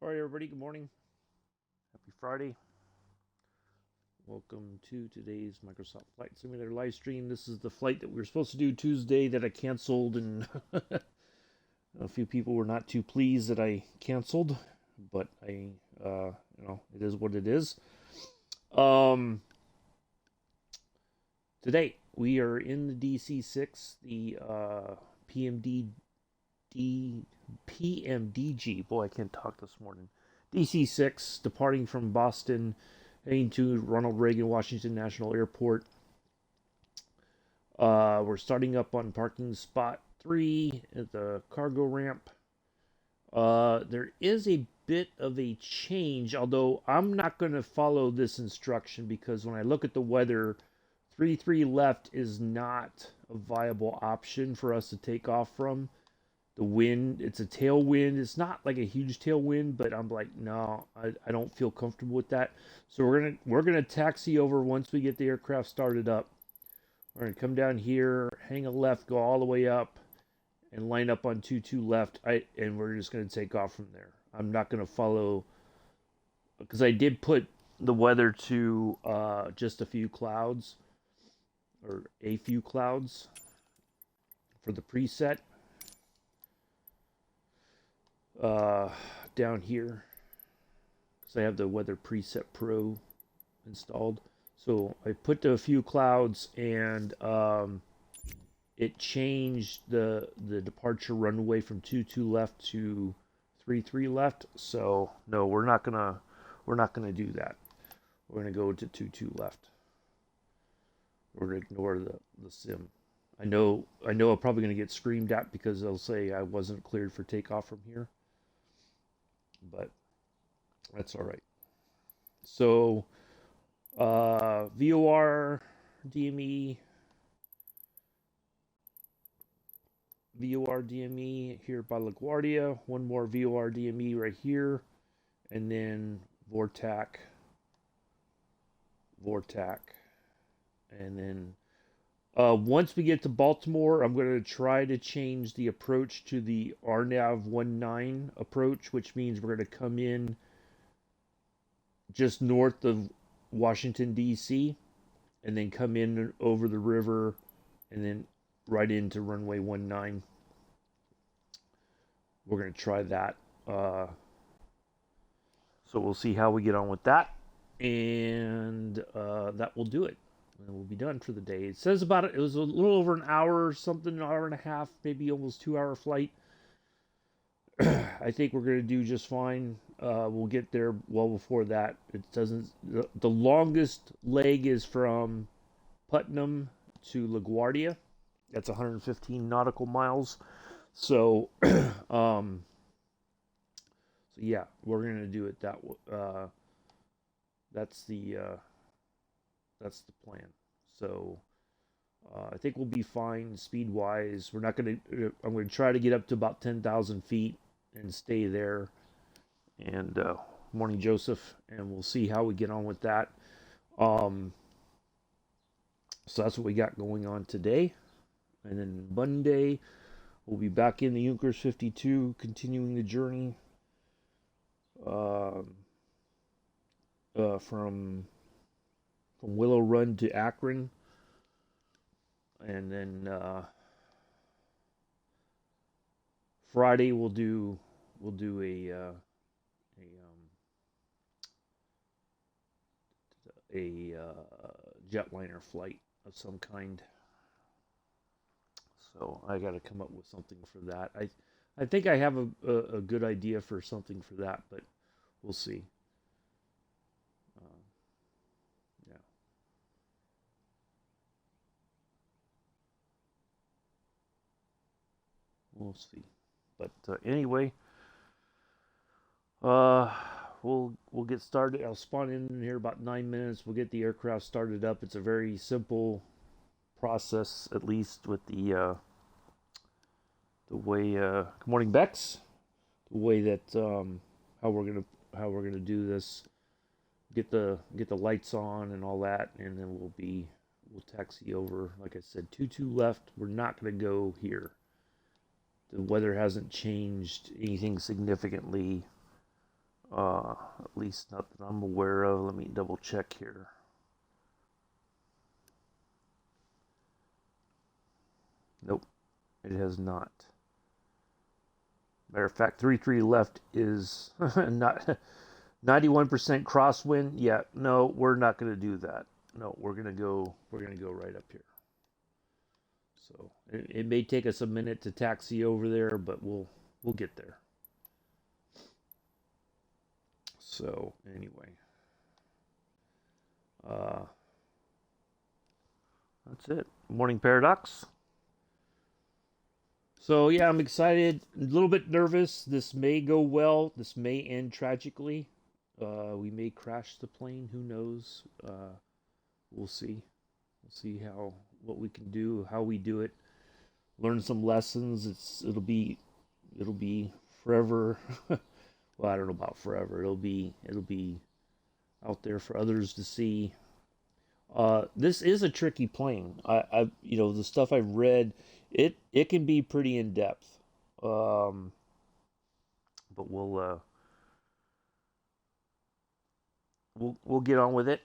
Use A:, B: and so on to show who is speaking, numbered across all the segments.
A: All right, everybody, good morning. Happy Friday. Welcome to today's Microsoft Flight Simulator live stream. This is the flight that we were supposed to do Tuesday that I canceled, and a few people were not too pleased that I canceled, but it is what it is. Um, Today we are in the DC-6, the PMDG. Boy, I can't talk this morning. DC-6 departing from Boston, heading to Ronald Reagan Washington National Airport. We're starting up on parking spot 3 at the cargo ramp. There is a bit of a change, although I'm not going to follow this instruction because when I look at the weather, 3-3 left is not a viable option for us to take off from. The wind, it's a tailwind. It's not like a huge tailwind, but I'm like, no, I don't feel comfortable with that. So we're gonna taxi over once we get the aircraft started up. We're gonna come down here, hang a left, go all the way up, and line up on 2-2 left. And we're just gonna take off from there. I'm not gonna follow because I did put the weather to just a few clouds or a few clouds for the preset down here because I have the Weather Preset Pro installed. So I put a few clouds and it changed the departure runway from 2-2 left to 3-3 left. So no, we're not gonna do that. We're gonna go to 2-2 left. We're gonna ignore the sim. I know I'm probably gonna get screamed at because they'll say I wasn't cleared for takeoff from here, but that's all right. So VOR DME VOR DME here by LaGuardia. One more VOR DME right here, and then Vortac, and then once we get to Baltimore, I'm going to try to change the approach to the RNAV 19 approach, which means we're going to come in just north of Washington, D.C., and then come in over the river and then right into runway 19. We're going to try that. So we'll see how we get on with that. And that will do it. And we'll be done for the day. It says about it was a little over an hour or something, an hour and a half, maybe almost 2 hour flight. I think we're going to do just fine. We'll get there well before that. It doesn't. The longest leg is from Putnam to LaGuardia. That's 115 nautical miles. So, so yeah, we're going to do it that way. That's the plan. So I think we'll be fine speed wise. We're not going to. I'm going to try to get up to about 10,000 feet and stay there. And morning, Joseph, and we'll see how we get on with that. So that's what we got going on today. And then Monday, we'll be back in the Junkers 52, continuing the journey from Willow Run to Akron, and then Friday we'll do a jetliner flight of some kind. So I got to come up with something for that. I think I have a good idea for something for that, but we'll see. Yeah. We'll see. But anyway, we'll get started. I'll spawn in here about 9 minutes. We'll get the aircraft started up. It's a very simple process, at least with the way. Good morning, Bex. The way that how we're gonna do this. Get the lights on and all that, and then we'll taxi over. Like I said, 2-2 left. We're not gonna go here. The weather hasn't changed anything significantly At least not that I'm aware of. Let me double check here. Nope, it has not. Matter of fact, 3-3 left is not 91% crosswind. Yeah, no, we're not going to do that. No, we're going to go. We're going to go right up here. So it may take us a minute to taxi over there, but we'll get there. So anyway, uh, that's it. Morning paradox. So yeah, I'm excited. A little bit nervous. This may go well. This may end tragically. We may crash the plane. Who knows? We'll see. We'll see how what we can do, how we do it. Learn some lessons. It'll be forever. Well, I don't know about forever. It'll be out there for others to see. This is a tricky plane. The stuff I've read, it can be pretty in depth. Um, but we'll get on with it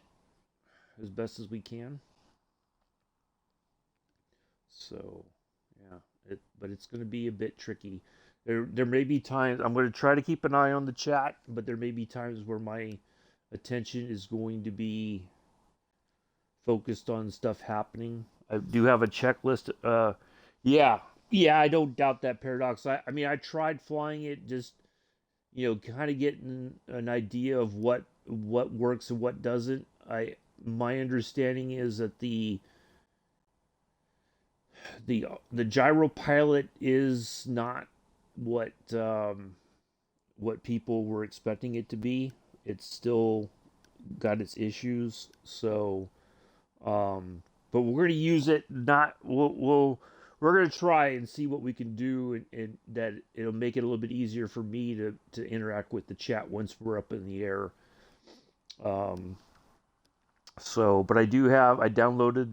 A: as best as we can. So yeah, but it's going to be a bit tricky. There may be times I'm going to try to keep an eye on the chat, but there may be times where my attention is going to be focused on stuff happening. I do have a checklist. Yeah, yeah, I don't doubt that paradox. I mean, I tried flying it, just kind of getting an idea of what works and what doesn't. My understanding is that the gyro pilot is not what what people were expecting it to be. It's still got its issues. So but we're going to use it. Not we're going to try and see what we can do, and that it'll make it a little bit easier for me to interact with the chat once we're up in the air. But I downloaded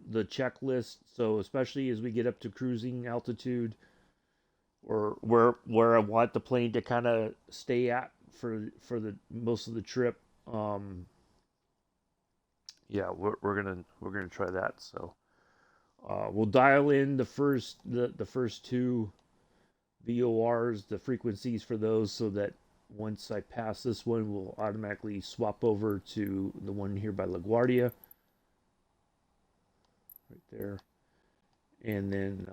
A: the checklist. So especially as we get up to cruising altitude, or where I want the plane to kind of stay at for the most of the trip. Yeah, we're gonna try that. So we'll dial in the first two VORs, the frequencies for those, so that once I pass this one, we'll automatically swap over to the one here by LaGuardia, right there, and then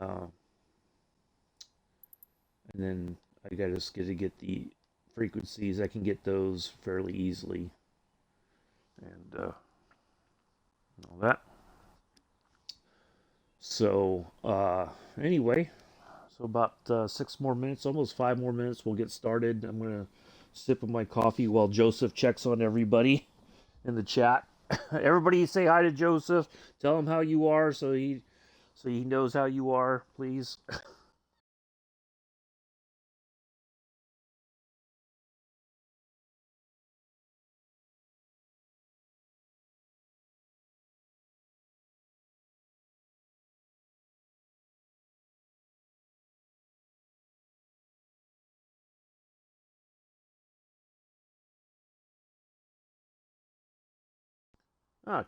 A: I got to get the frequencies. I can get those fairly easily, and all that. So anyway, so about 6 more minutes, almost 5 more minutes, we'll get started. I'm gonna sip of my coffee while Joseph checks on everybody in the chat. Everybody say hi to Joseph. Tell him how you are, so he knows how you are, please.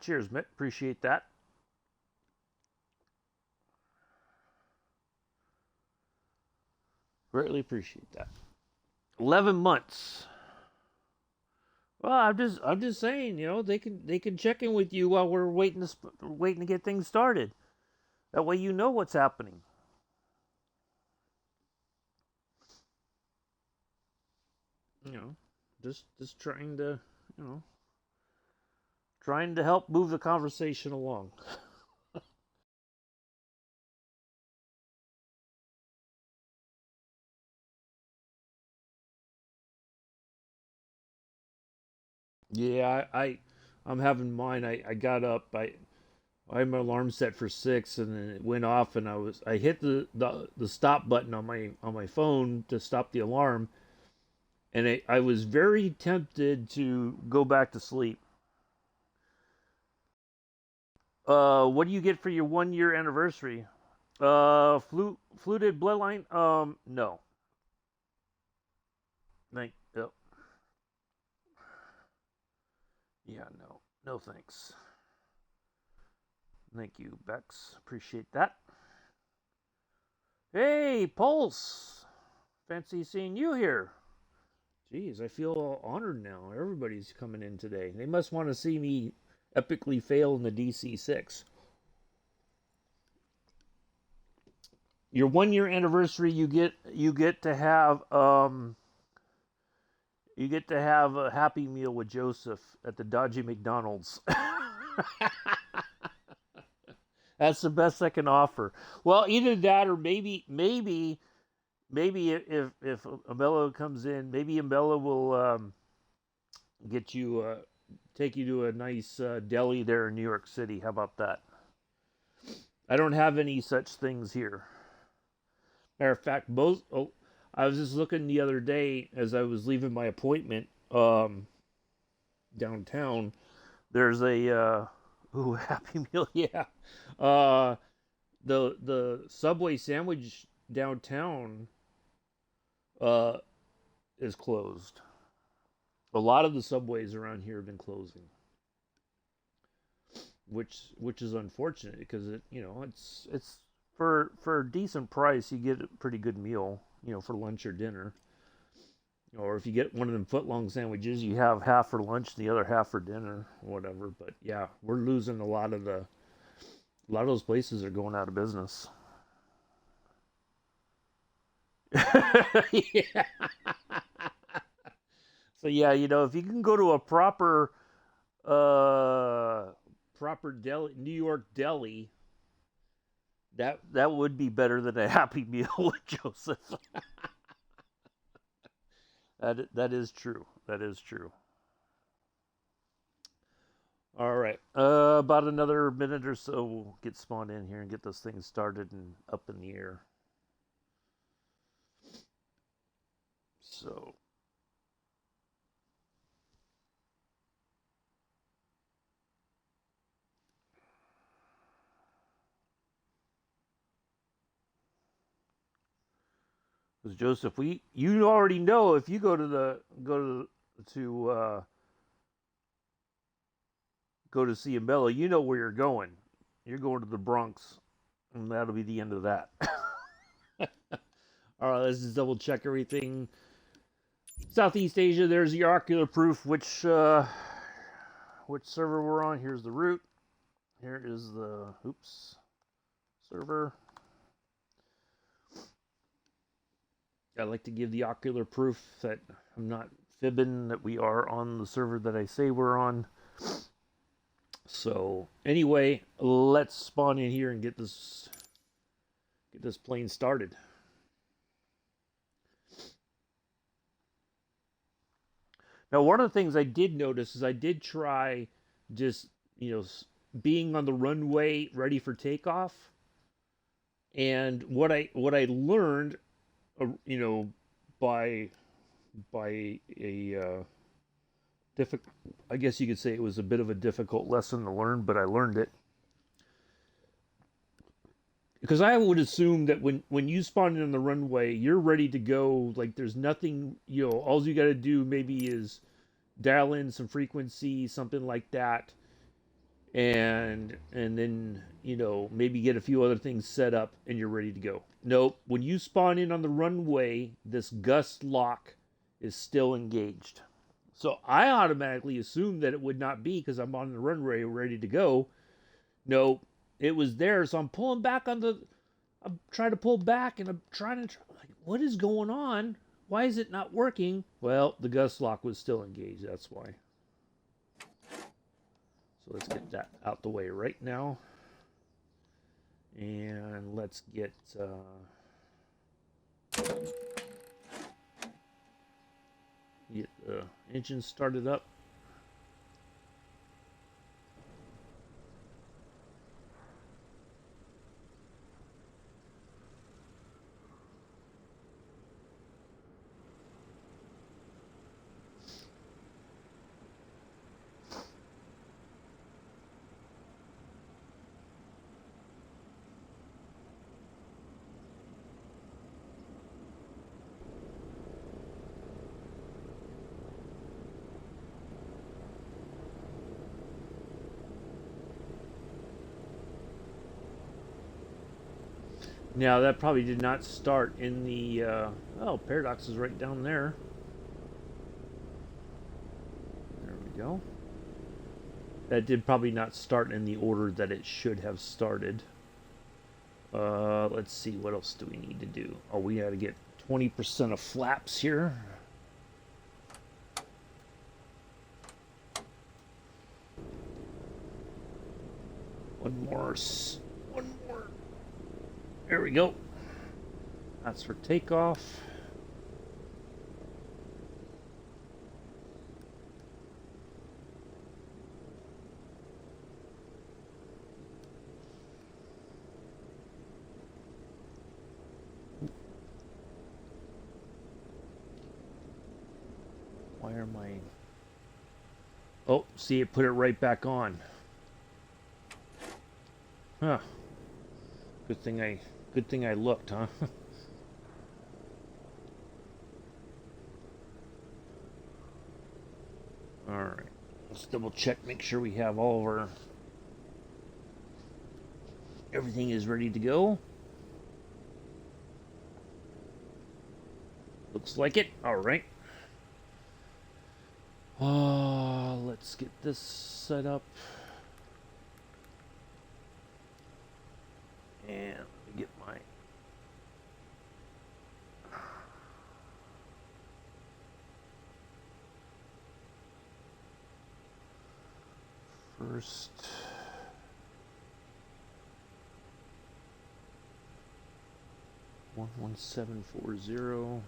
A: Cheers, Mitt. Appreciate that. Greatly appreciate that. 11 months. Well, I'm just saying, they can check in with you while we're waiting to get things started. That way, you know what's happening. You know, just trying to help move the conversation along. Yeah, I'm having mine. I got up. I had my alarm set for 6, and then it went off, and I hit the stop button on my phone to stop the alarm, and I was very tempted to go back to sleep. What do you get for your 1 year anniversary? Fluted bloodline? No. Yep. Yeah, no. No thanks. Thank you, Bex. Appreciate that. Hey, Pulse. Fancy seeing you here. Geez, I feel honored now. Everybody's coming in today. They must want to see me epically fail in the DC-6. Your 1 year anniversary, you get to have a Happy Meal with Joseph at the Dodgy McDonald's. That's the best I can offer. Well, either that or maybe if Ambella comes in, maybe Ambella will get you take you to a nice deli there in New York City. How about that? I don't have any such things here. Matter of fact, I was just looking the other day as I was leaving my appointment downtown. There's a Happy Meal, yeah. Uh, the Subway sandwich downtown uh, is closed. A lot of the subways around here have been closing, which is unfortunate because it's for a decent price you get a pretty good meal, for lunch or dinner. Or if you get one of them foot long sandwiches, you have half for lunch, the other half for dinner, or whatever. But yeah, we're losing a lot of those places are going out of business. Yeah. So yeah, if you can go to a proper deli, New York deli, that would be better than a Happy Meal with Joseph. That is true. That is true. All right. About another minute or so, we'll get spawned in here and get this thing started and up in the air. So. Because Joseph, you already know if you go to see Ambella, you know where you're going. You're going to the Bronx, and that'll be the end of that. All right, let's just double check everything. Southeast Asia. There's the ocular proof. Which server we're on? Here's the root. Here is the server. I like to give the ocular proof that I'm not fibbing, that we are on the server that I say we're on. So anyway, let's spawn in here and get this plane started. Now, one of the things I did notice is I did try just being on the runway ready for takeoff, and what I learned, by a difficult, I guess you could say it was a bit of a difficult lesson to learn, but I learned it. Because I would assume that when you spawn in on the runway, you're ready to go. Like there's nothing, all you got to do maybe is dial in some frequency, something like that, and then maybe get a few other things set up, and you're ready to go. Nope. When you spawn in on the runway, this gust lock is still engaged. So I automatically assumed that it would not be because I'm on the runway ready to go. No, it was there. So I'm pulling back I'm trying to pull back and I'm trying to, like, what is going on? Why is it not working? Well, the gust lock was still engaged. That's why. So let's get that out the way right now. And let's get the engine started up. Now that probably did not start in the, oh, Paradox is right down there. There we go. That did probably not start in the order that it should have started. Let's see, what else do we need to do? Oh, we gotta get 20% of flaps here. One more. There we go. That's for takeoff. Why are my... Oh, see, it put it right back on. Huh. Good thing I looked, huh? All right. Let's double check, make sure we have all of our... Everything is ready to go. Looks like it. All right. Let's get this set up. And let me get my... First... 11740.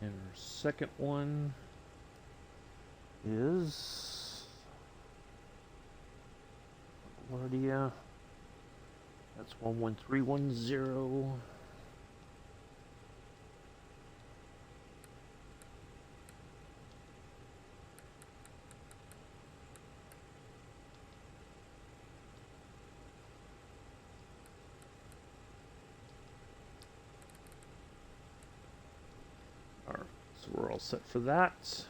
A: And our second one is LaGuardia. That's 11310. So we're all set for that.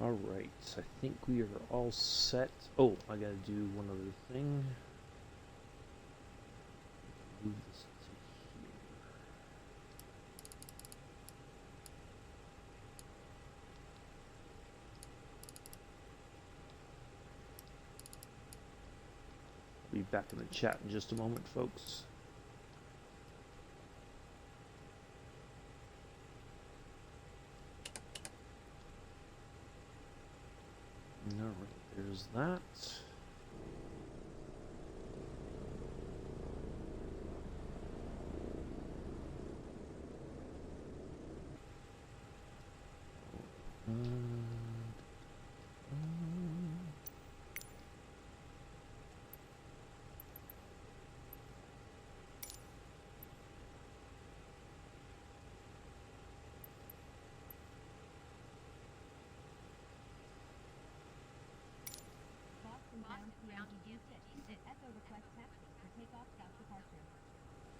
A: All right, I think we are all set. Oh, I gotta do one other thing. Move this to here. I'll be back in the chat in just a moment, folks. All right, there's that.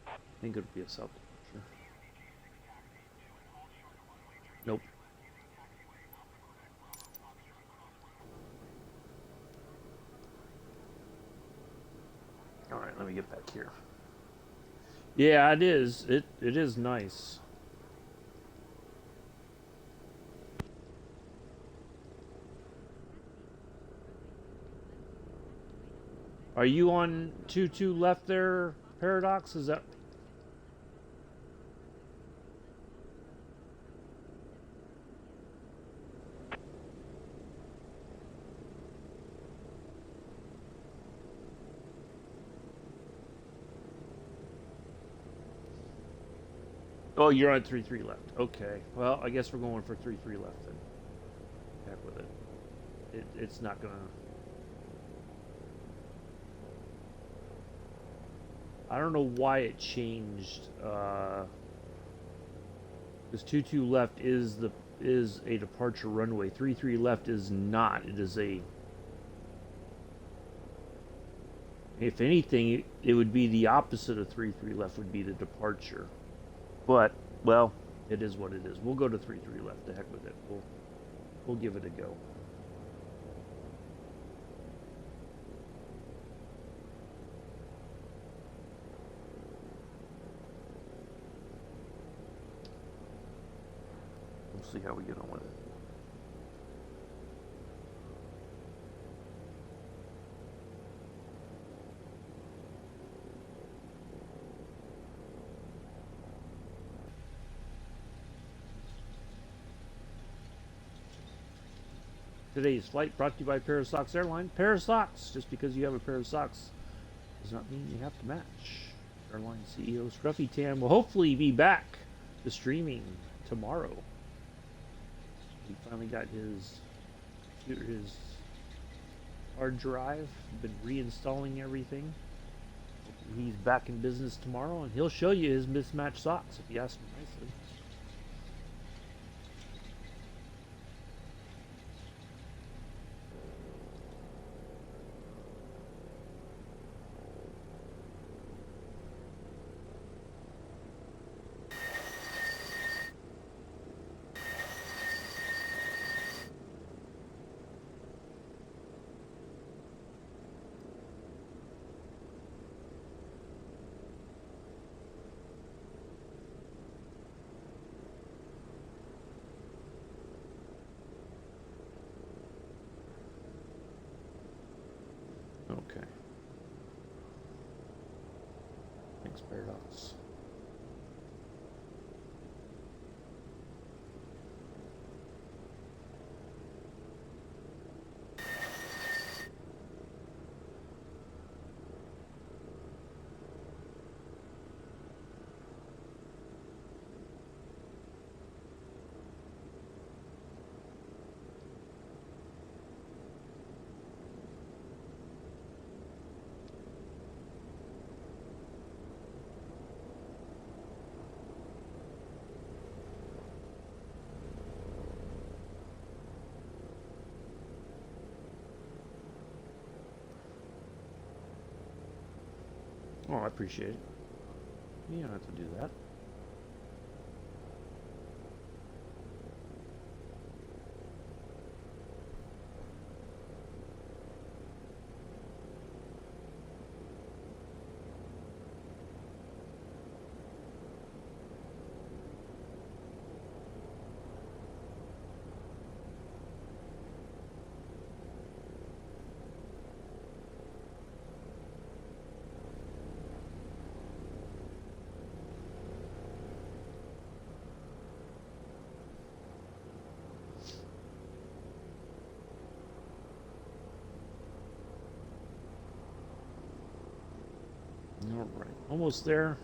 A: I think it would be a south departure. Nope. All right, let me get back here. Yeah, it is. It is nice. Are you on 2-2 left there, Paradox? Is that... Oh, you're on 3-3 left. Okay. Well, I guess we're going for 3-3 left then. Heck with it. It's not gonna. I don't know why it changed. Because 2-2 left is a departure runway. 3-3 left is not. It is a. If anything, it would be the opposite of 3-3 left would be the departure. But well, it is what it is. We'll go to 3-3 left. The heck with it. We'll give it a go. We'll see how we get on with it. Today's flight brought to you by Pair of Socks Airline. Pair of socks. Just because you have a pair of socks does not mean you have to match. Airline CEO Scruffy Tam will hopefully be back to streaming tomorrow. He finally got his hard drive. Been reinstalling everything. He's back in business tomorrow, and he'll show you his mismatched socks if you ask him nicely. Okay. Thanks, Paradox. Oh, I appreciate it. You don't have to do that. All right, almost there.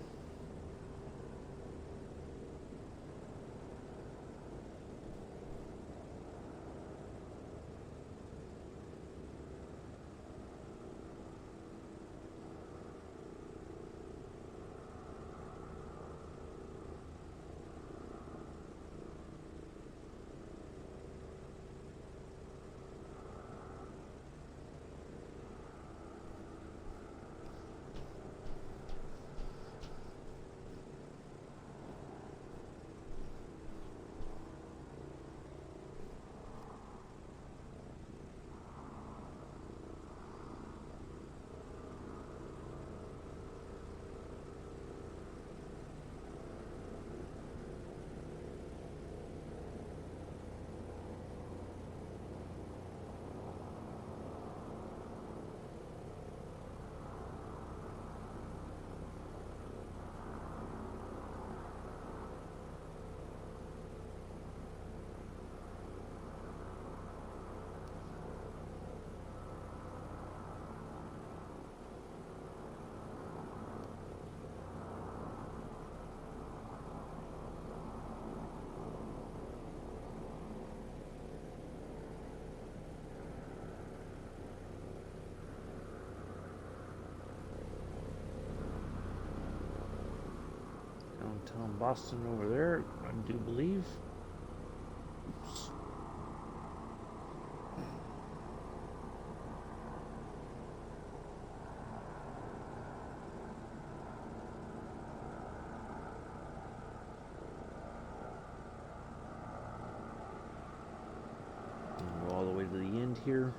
A: Boston over there, I do believe. Oops. And go all the way to the end here.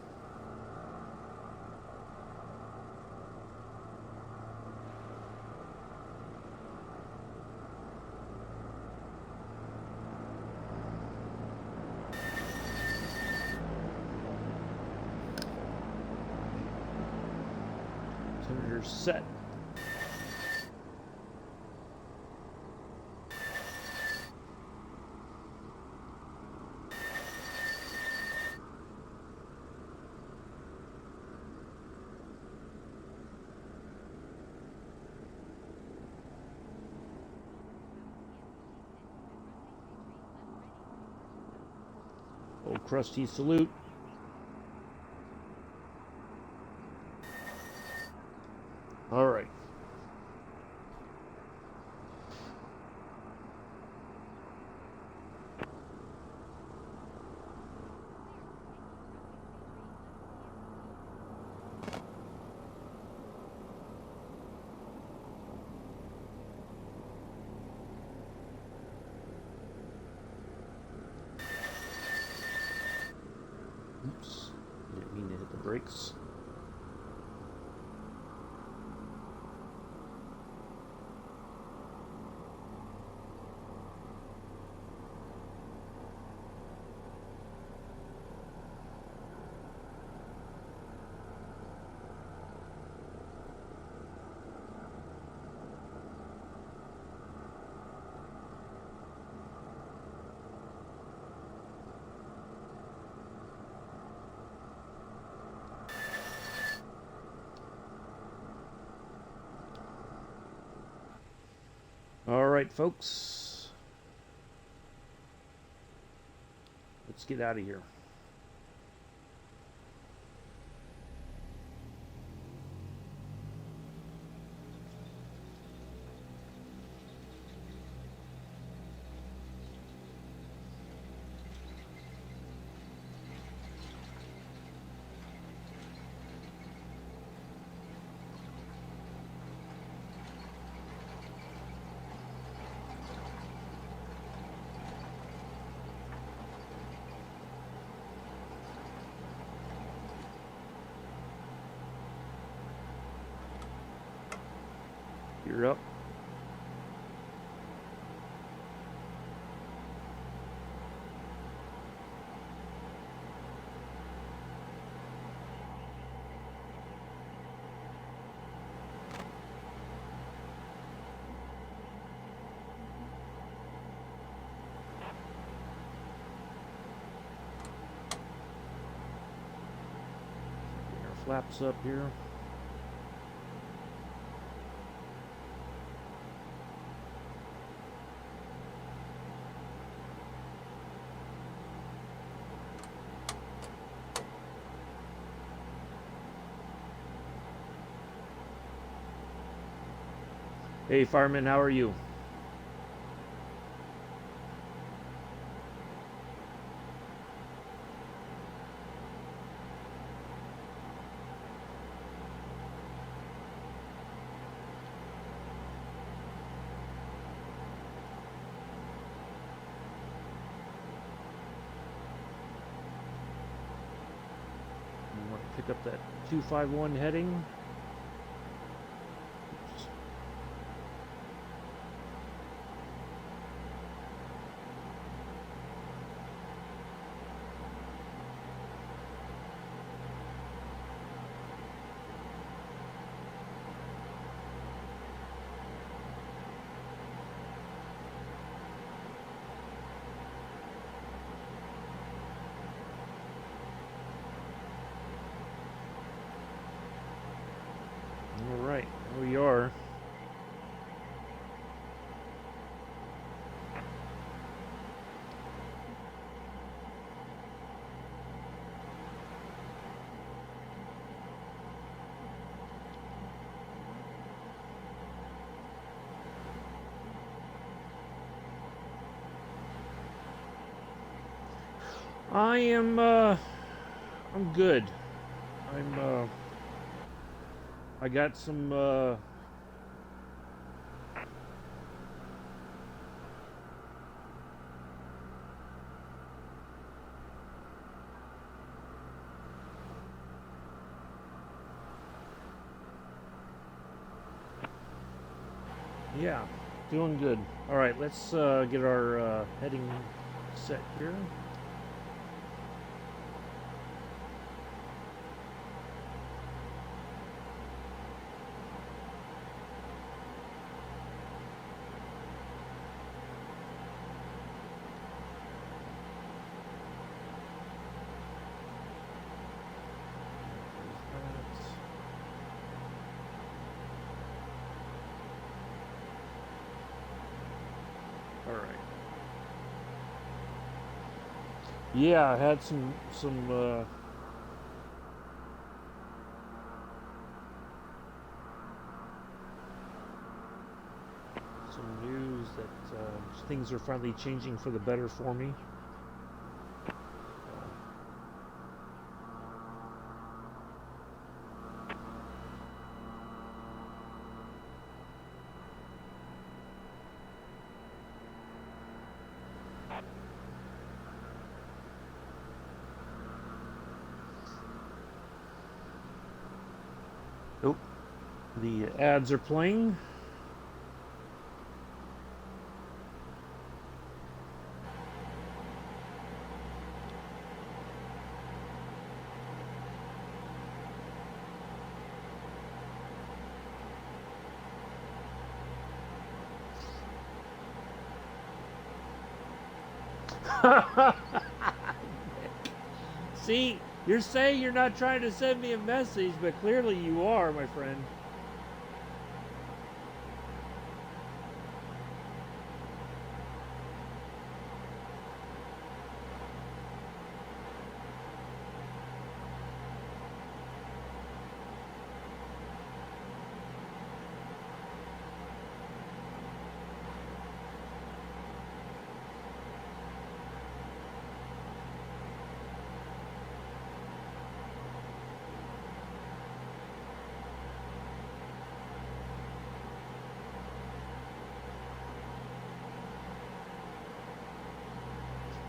A: Senator set. Old crusty salute. All right. Oops. Didn't mean to hit the brakes. All right, folks. Let's get out of here. You're up. Get our flaps up here. Hey, fireman, how are you? You want to pick up that 251 heading? Oops. I'm good. I got some, yeah, doing good. All right, let's get our heading set here. All right. Yeah, I had some news that things are finally changing for the better for me. Oh, the ads are playing. See, you're saying you're not trying to send me a message, but clearly you are, my friend.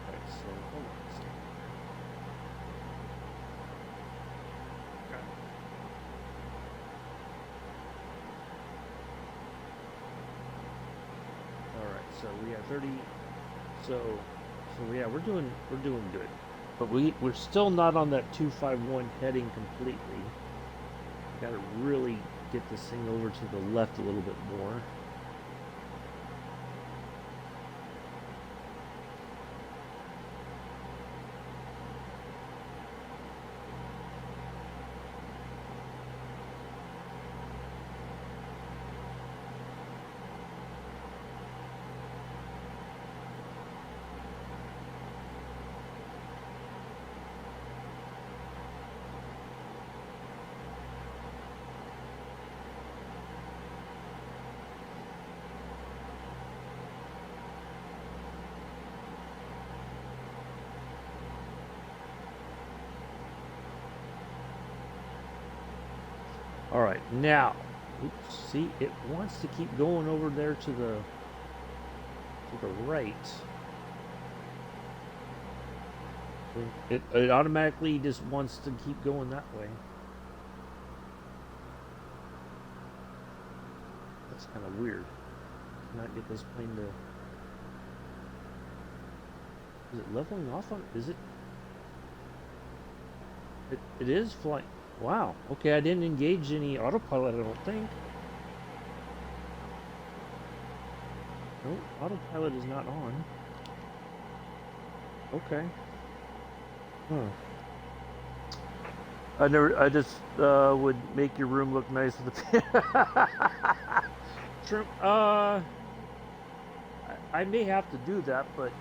A: Right, so hold on a second. Okay. All right, so we have 30. So yeah, we're doing good, but we're still not on that 251 heading completely. Got to really get this thing over to the left a little bit more. All right, now, oops, see, it wants to keep going over there to the right. It automatically just wants to keep going that way. That's kind of weird. Cannot get this plane to. Is it leveling off on? Is it? It is flying. Wow. Okay, I didn't engage any autopilot. I don't think. No, autopilot is not on. Okay. Huh. I just would make your room look nice with the trim. I may have to do that, but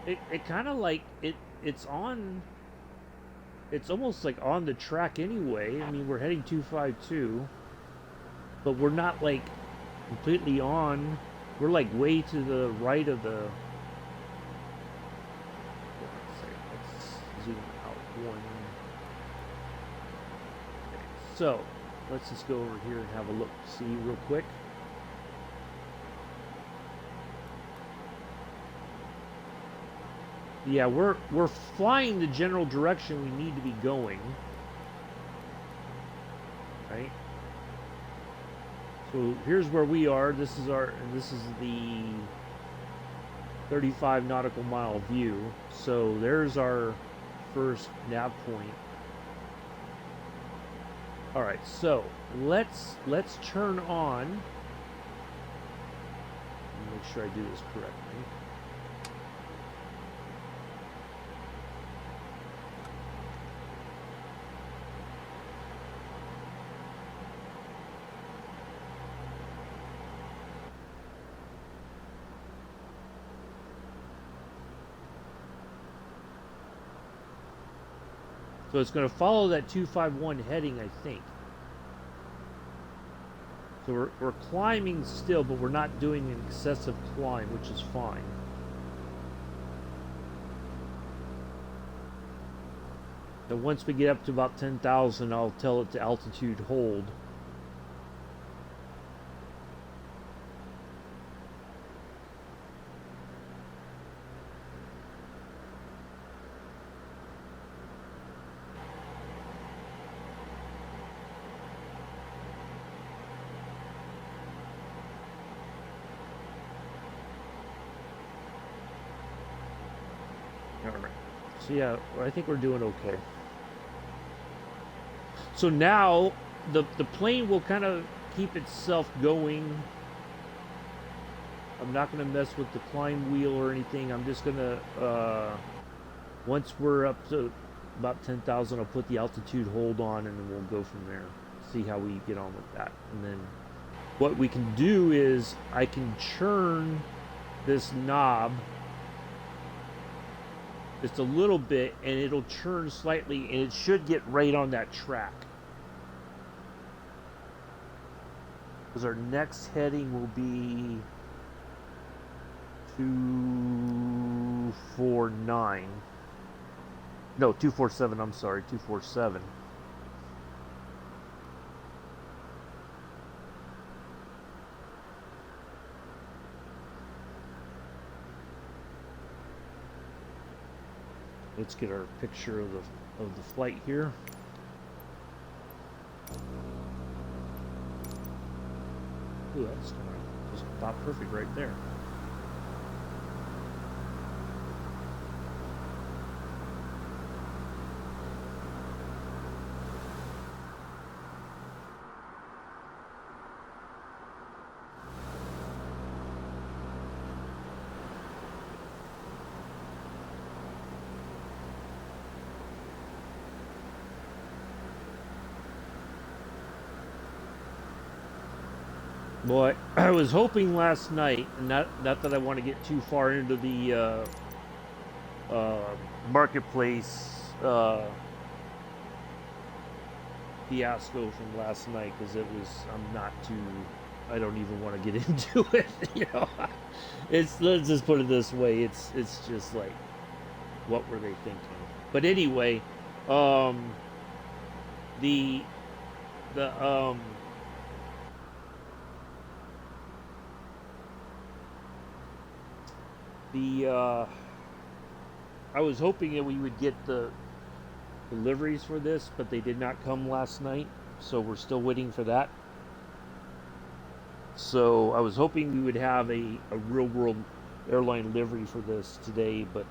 A: it kind of like it's on. It's almost like on the track anyway. I mean, we're heading 252, but we're not like completely on. We're like way to the right of the. one. Okay, so let's just go over here and have a look, see real quick. Yeah, we're flying the general direction we need to be going. Right? So here's where we are. This is the 35 nautical mile view. So there's our first nav point. All right, so let's turn on. Make sure I do this correctly. So it's going to follow that 251 heading, I think. So we're climbing still, but we're not doing an excessive climb, which is fine. So once we get up to about 10,000, I'll tell it to altitude hold. So yeah, I think we're doing okay. So now the plane will kind of keep itself going. I'm not going to mess with the climb wheel or anything. I'm just going to, once we're up to about 10,000, I'll put the altitude hold on and then we'll go from there. See how we get on with that. And then what we can do is I can churn this knob just a little bit and it'll churn slightly and it should get right on that track. Because our next heading will be 249. No, 247, I'm sorry, 247. Let's get our picture of the flight here. Ooh, that's kind of just about perfect right there. Boy, I was hoping last night, and not that I want to get too far into the marketplace fiasco from last night, because it was, I don't even want to get into it, you know. Let's just put it this way, it's just like, what were they thinking? But anyway, I was hoping that we would get the deliveries for this, but they did not come last night, so we're still waiting for that. So I was hoping we would have a real world airline livery for this today, but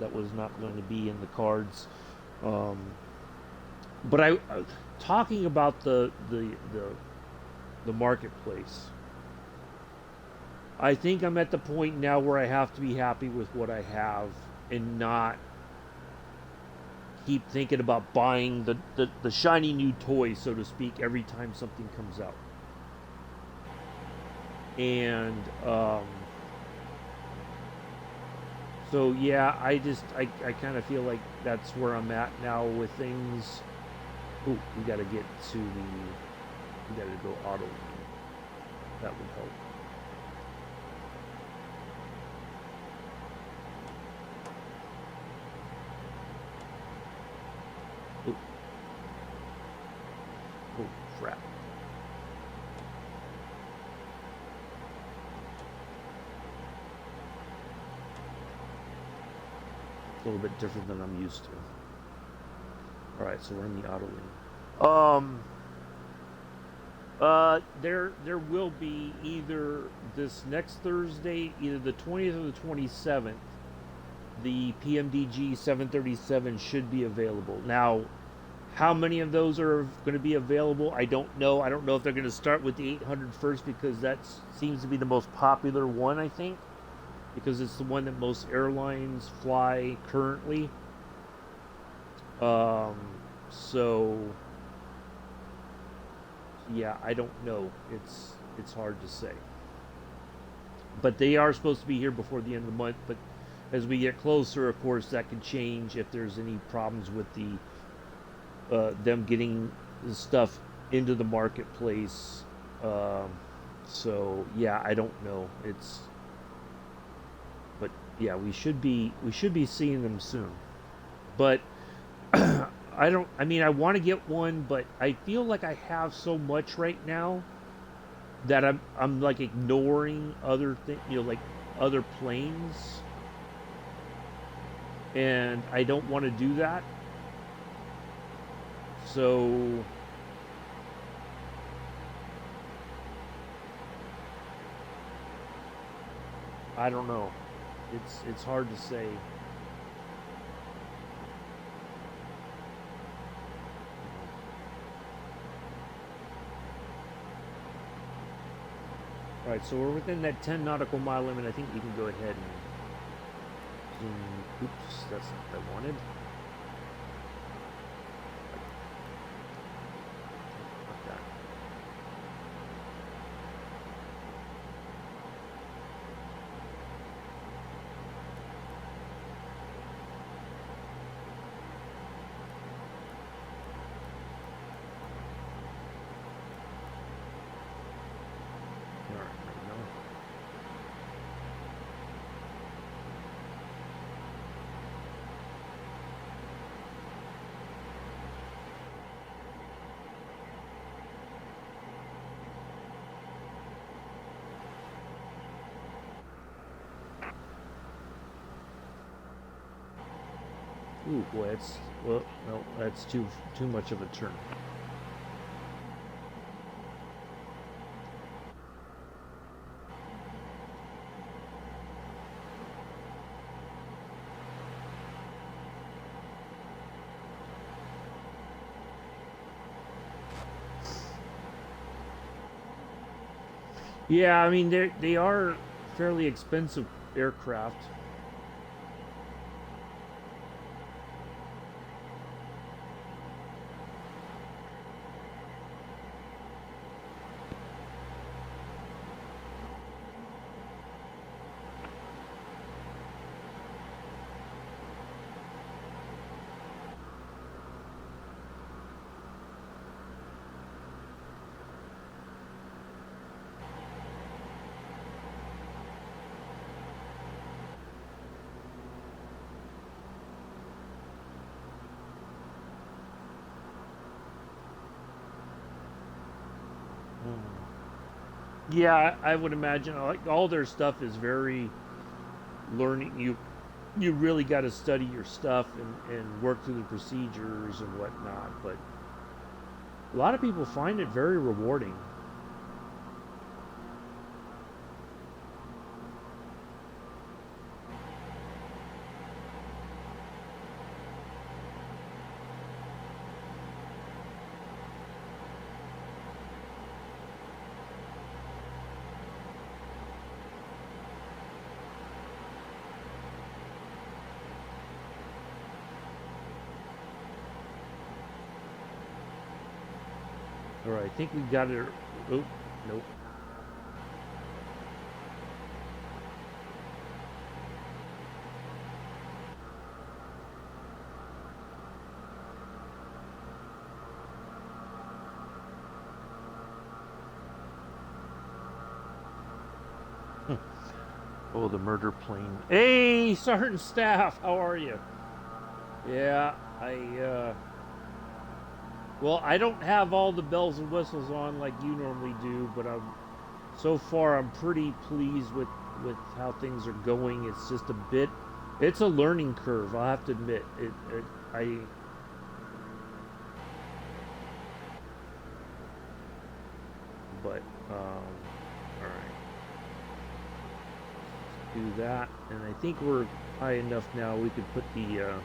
A: that was not going to be in the cards. But I talking about the marketplace, I think I'm at the point now where I have to be happy with what I have and not keep thinking about buying the shiny new toy, so to speak, every time something comes out. And so yeah, I kind of feel like that's where I'm at now with things. Oh, we got to go auto. That would help. Oh, oh crap. A little bit different than I'm used to. Alright, so we're in the auto lane. There will be either this next Thursday, either the 20th or the 27th, the PMDG 737 should be available. Now, how many of those are going to be available? I don't know. I don't know if they're going to start with the 800 first because that seems to be the most popular one, I think, because it's the one that most airlines fly currently. So yeah, I don't know. It's hard to say. But they are supposed to be here before the end of the month. But as we get closer, of course, that can change if there's any problems with them getting the stuff into the marketplace. So yeah, I don't know. But yeah, we should be seeing them soon. But I mean, I want to get one, but I feel like I have so much right now that I'm like ignoring other things, like other planes, and I don't want to do that. So I don't know. It's hard to say. All right, so we're within that 10 nautical mile limit. I think you can go ahead and zoom. Oops, that's not what I wanted. Like that. All right, there we go. Ooh, boy, that's well, no, that's too much of a turn. Yeah, I mean they are fairly expensive aircraft. Yeah, I would imagine like all their stuff is very learning. You really got to study your stuff and work through the procedures and whatnot. But a lot of people find it very rewarding. All right, I think we got it. Oh, nope. Oh, the murder plane. Hey, Sergeant Staff, how are you? Yeah, Well, I don't have all the bells and whistles on like you normally do, but so far I'm pretty pleased with how things are going. It's just a bit, it's a learning curve. I have to admit it I but all right, do that, and I think we're high enough now. We could put the all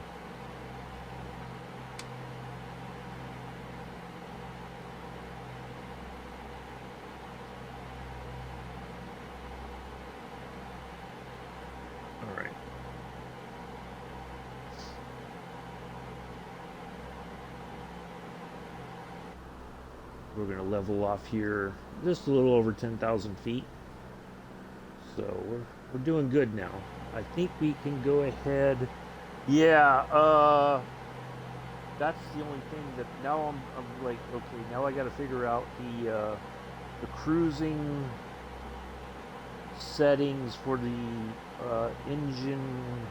A: right. We're gonna level off here just a little over 10,000 feet. So we're doing good now. I think we can go ahead. Yeah, that's the only thing that now I'm like, okay, now I got to figure out the cruising settings for the engine.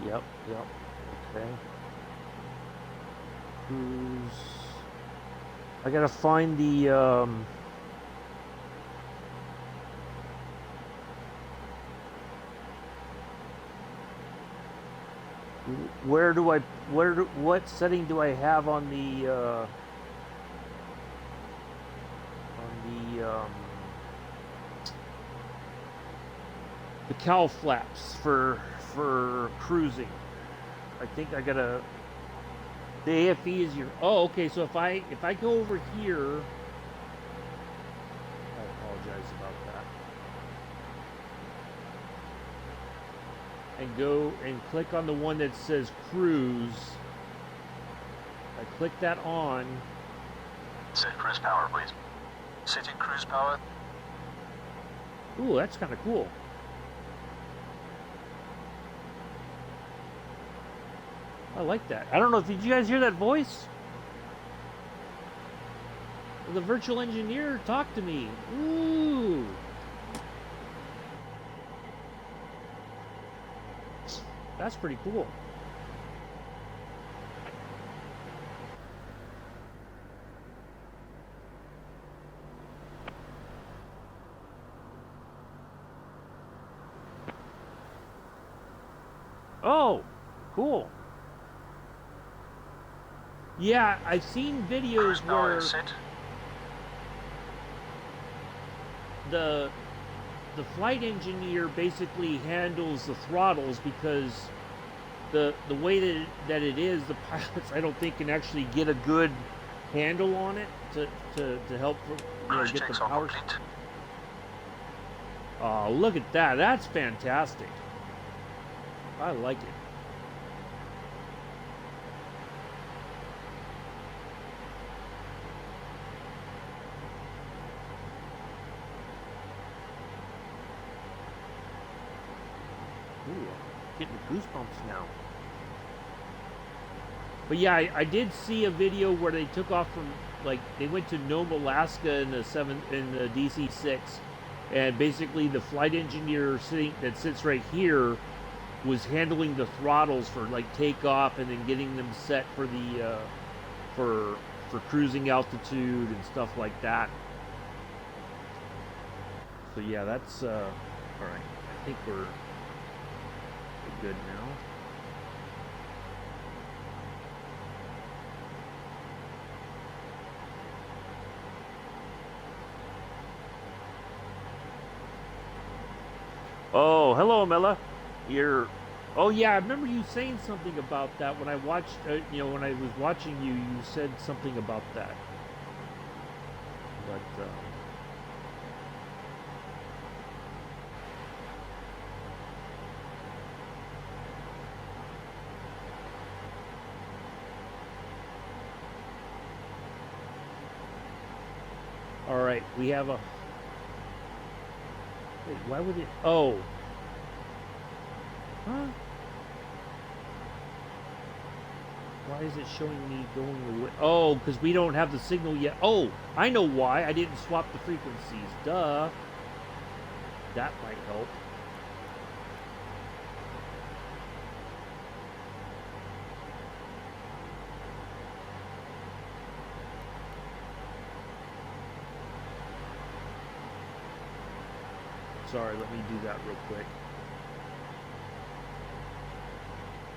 A: Yep, okay. Cruise. I gotta find the what setting do I have on the cowl flaps for cruising? I think I gotta. The AFE is your. Oh, okay. So if I go over here, I apologize about that. And go and click on the one that says cruise. I click that on.
B: Set cruise power, please. Setting cruise power.
A: Ooh, that's kind of cool. I like that. I don't know if did you guys hear that voice? The virtual engineer talked to me. Ooh. That's pretty cool. Oh, cool. Yeah, I've seen videos where the flight engineer basically handles the throttles because the way that it is, the pilots I don't think can actually get a good handle on it to help get the power. Oh, look at that! That's fantastic. I like it. Ooh, getting goosebumps now. But yeah, I did see a video where they took off from, like, they went to Nome, Alaska in the DC-6, and basically the flight engineer that sits right here was handling the throttles for like takeoff and then getting them set for the for cruising altitude and stuff like that. So yeah, that's all right. I think we're good now. Oh, hello, Mela. Oh yeah, I remember you saying something about that when I watched. When I was watching you, you said something about that. But all right, we have a. Wait, why would it? Oh. Huh? Why is it showing me going away? Oh, because we don't have the signal yet. Oh, I know why. I didn't swap the frequencies. Duh. That might help. Sorry, let me do that real quick.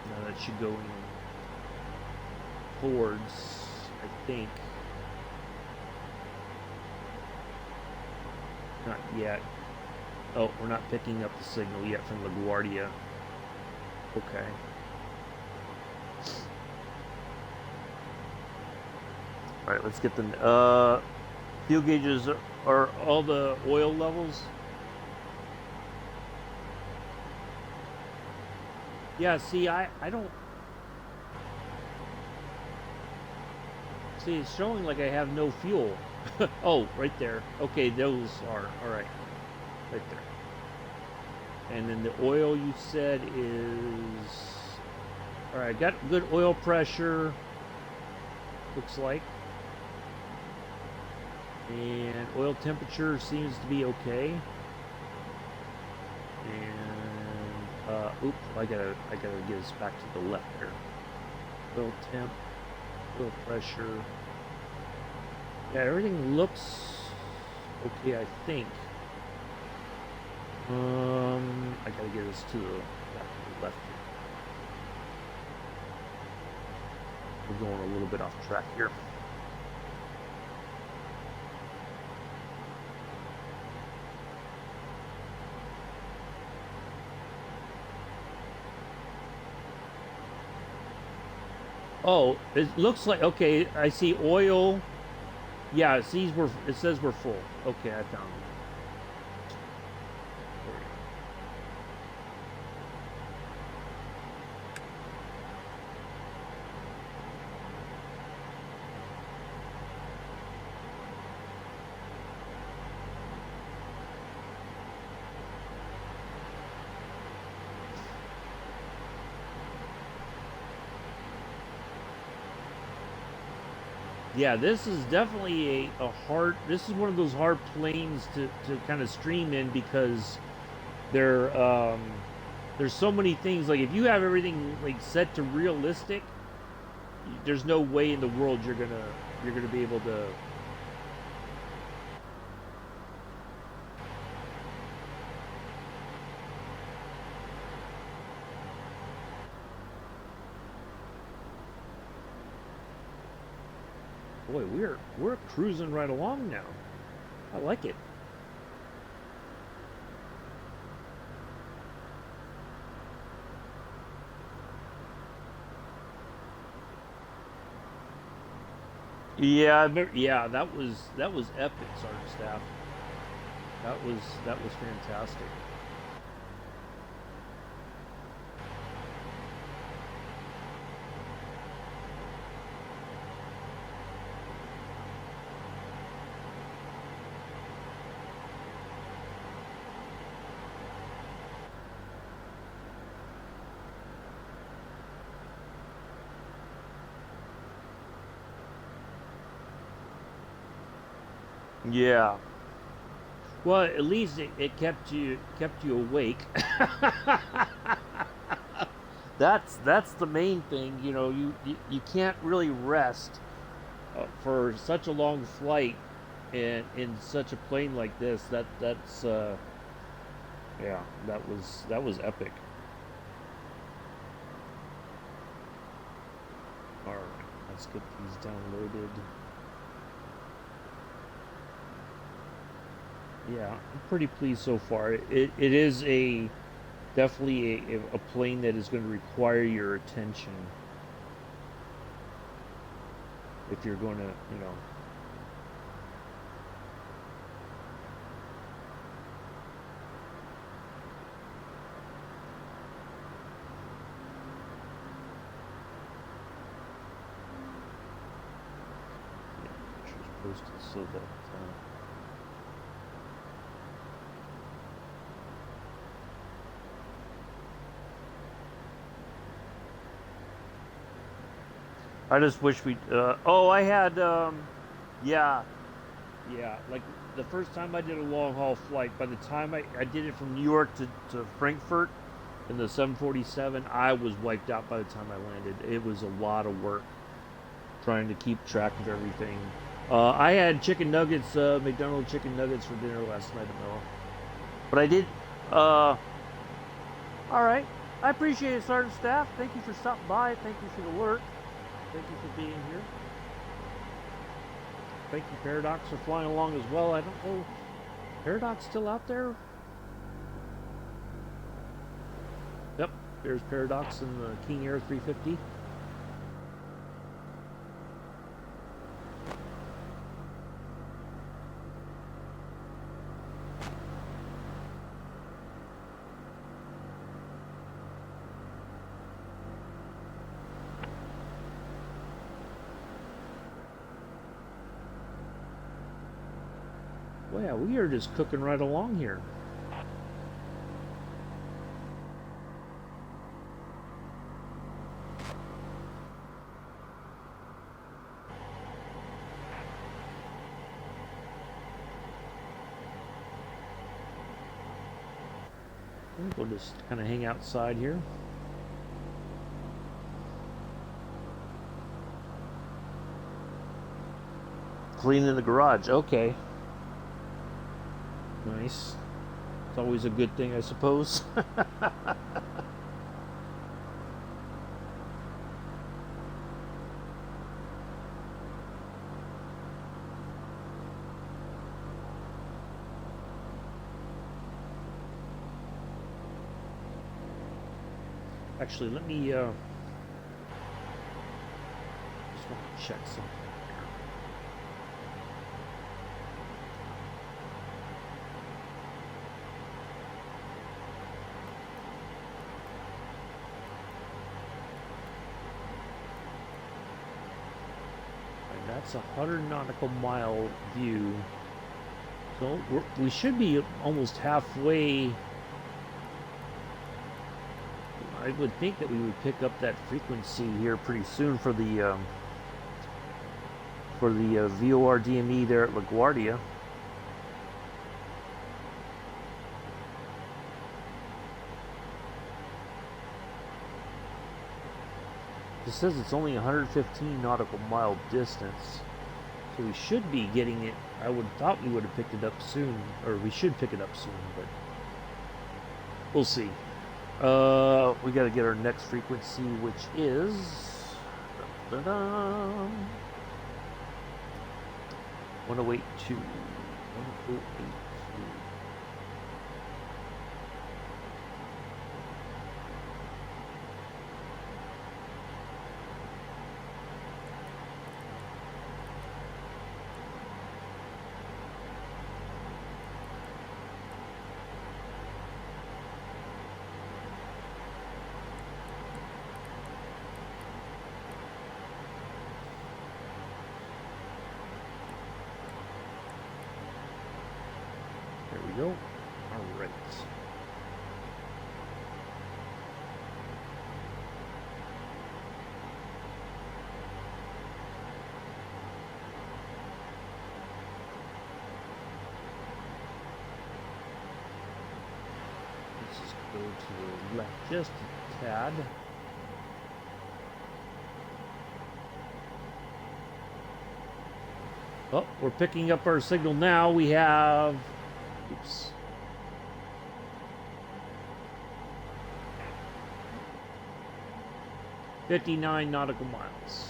A: Now that should go in towards, I think. Not yet. Oh, we're not picking up the signal yet from LaGuardia. Okay. All right, let's get the fuel gauges. Are all the oil levels? Yeah, see, I don't see, it's showing like I have no fuel. Oh, right there. Okay, those are all right. Right there. And then the oil you said is all right. Got good oil pressure. Looks like. And oil temperature seems to be okay. And oops, I gotta get us back to the left there. Oil temp, oil pressure. Yeah, everything looks okay, I think. I gotta get us to the back to the left here. We're going a little bit off track here. Oh, it looks like, okay, I see oil. Yeah, it says we're full. Okay, I found it. Yeah, this is definitely a hard. This is one of those hard planes to kind of stream in because there there's so many things. Like if you have everything like set to realistic, there's no way in the world you're gonna be able to. Boy, we're cruising right along now. I like it. Yeah, yeah, that was epic, Sergeant Staff. That was fantastic. Yeah. Well, at least it kept you awake. That's the main thing. You know, you can't really rest for such a long flight in such a plane like this. That's yeah, that was epic. All right, let's get these downloaded. Yeah, I'm pretty pleased so far. It is a definitely a plane that is going to require your attention if you're going to, you know. Yeah, pictures posted so that. I just wish we. Oh, I had. Yeah, yeah. Like the first time I did a long haul flight, by the time I did it from New York to Frankfurt in the 747, I was wiped out by the time I landed. It was a lot of work trying to keep track of everything. I had chicken nuggets, McDonald's chicken nuggets for dinner last night, Mel. But I did. All right. I appreciate it, Sergeant Staff. Thank you for stopping by. Thank you for the work. Thank you for being here. Thank you, Paradox, for flying along as well. I don't know. Paradox still out there? Yep. There's Paradox in the King Air 350. Well, yeah, we are just cooking right along here. We'll just kind of hang outside here. Cleaning the garage, okay. Nice. It's always a good thing, I suppose. Actually, let me just want to check something. That's a 100 nautical mile view. So we should be almost halfway. I would think that we would pick up that frequency here pretty soon for the VOR DME there at LaGuardia. It says it's only 115 nautical mile distance, so we should be getting it. I would thought we would have picked it up soon, or we should pick it up soon, but we'll see. We got to get our next frequency, which is 1082. 1082. Go. All right. Let's just go to the left just a tad. Oh, we're picking up our signal now. We have... Oops. $59 nautical miles.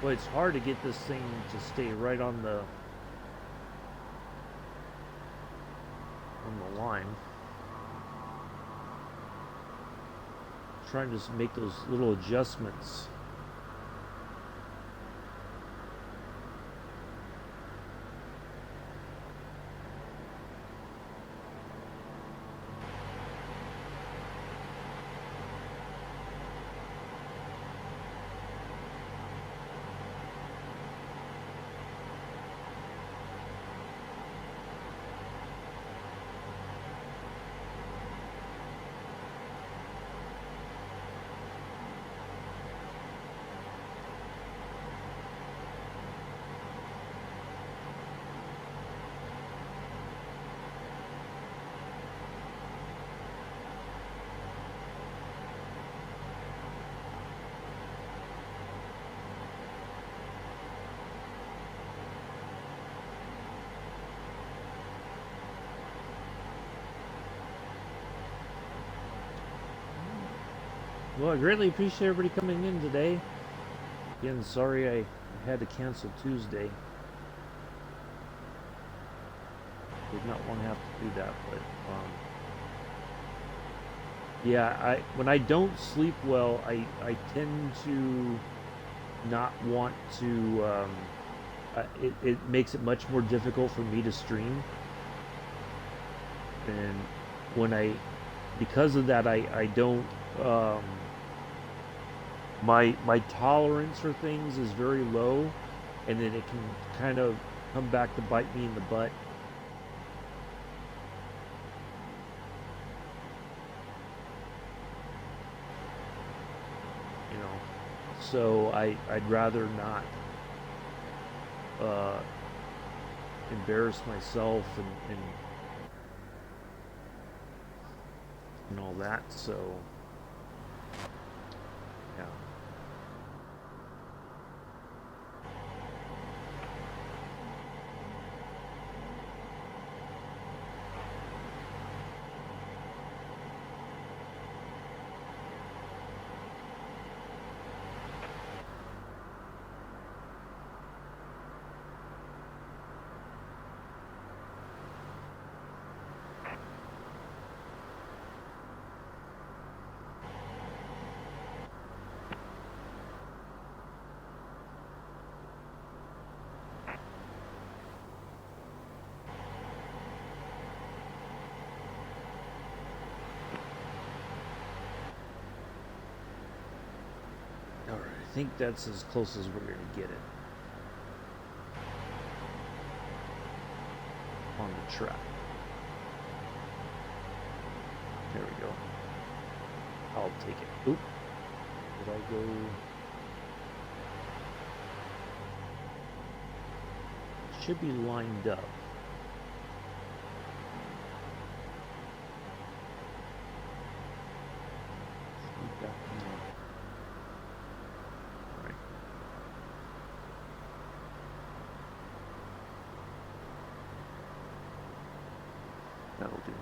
A: Well, it's hard to get this thing to stay right on the line. Trying to make those little adjustments. Well, I greatly appreciate everybody coming in today. Again, sorry I had to cancel Tuesday. Did not want to have to do that, but yeah, when I don't sleep well, I tend to not want to. It makes it much more difficult for me to stream, and when because of that, I don't. Um, my tolerance for things is very low, and then it can kind of come back to bite me in the butt. You know, so I'd rather not uh, embarrass myself and all that. So yeah. Alright, I think that's as close as we're going to get it on the track. There we go. I'll take it. Oop. Did I go? It should be lined up. That'll do.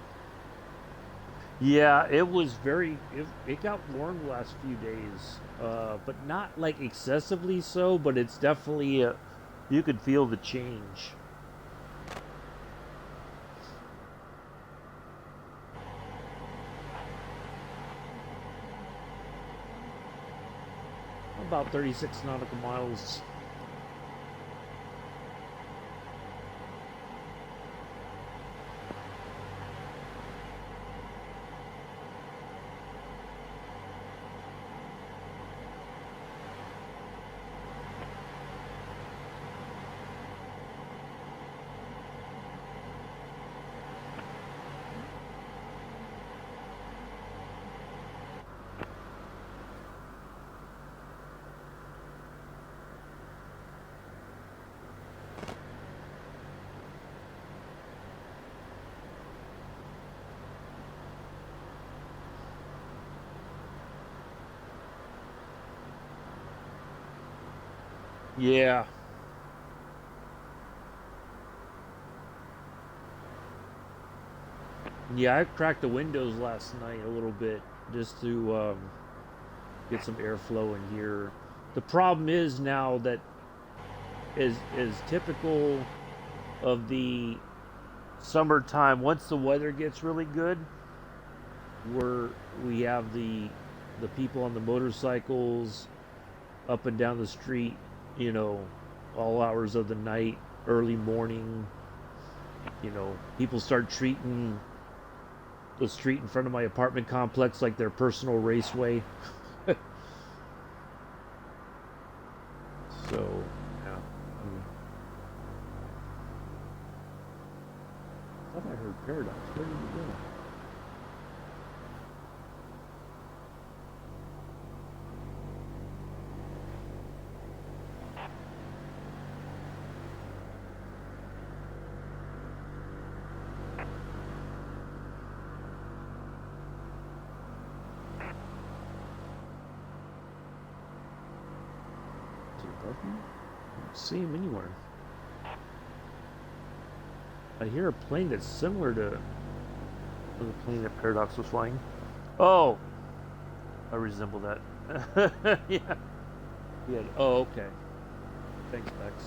A: Yeah, it was it got warm the last few days, but not like excessively so. But it's definitely you could feel the change. About 36 nautical miles. Yeah. Yeah, I cracked the windows last night a little bit just to get some airflow in here. The problem is now that is typical of the summertime. Once the weather gets really good, we have the people on the motorcycles up and down the street, you know, all hours of the night, early morning. You know, people start treating the street in front of my apartment complex like their personal raceway. So, yeah. I thought I heard Paradox. Where did he go? Is he above me? I don't see him anywhere. I hear a plane that's similar to the plane that Paradox was flying. Oh, I resemble that. Yeah. Yeah. Oh, okay. Thanks, Bex.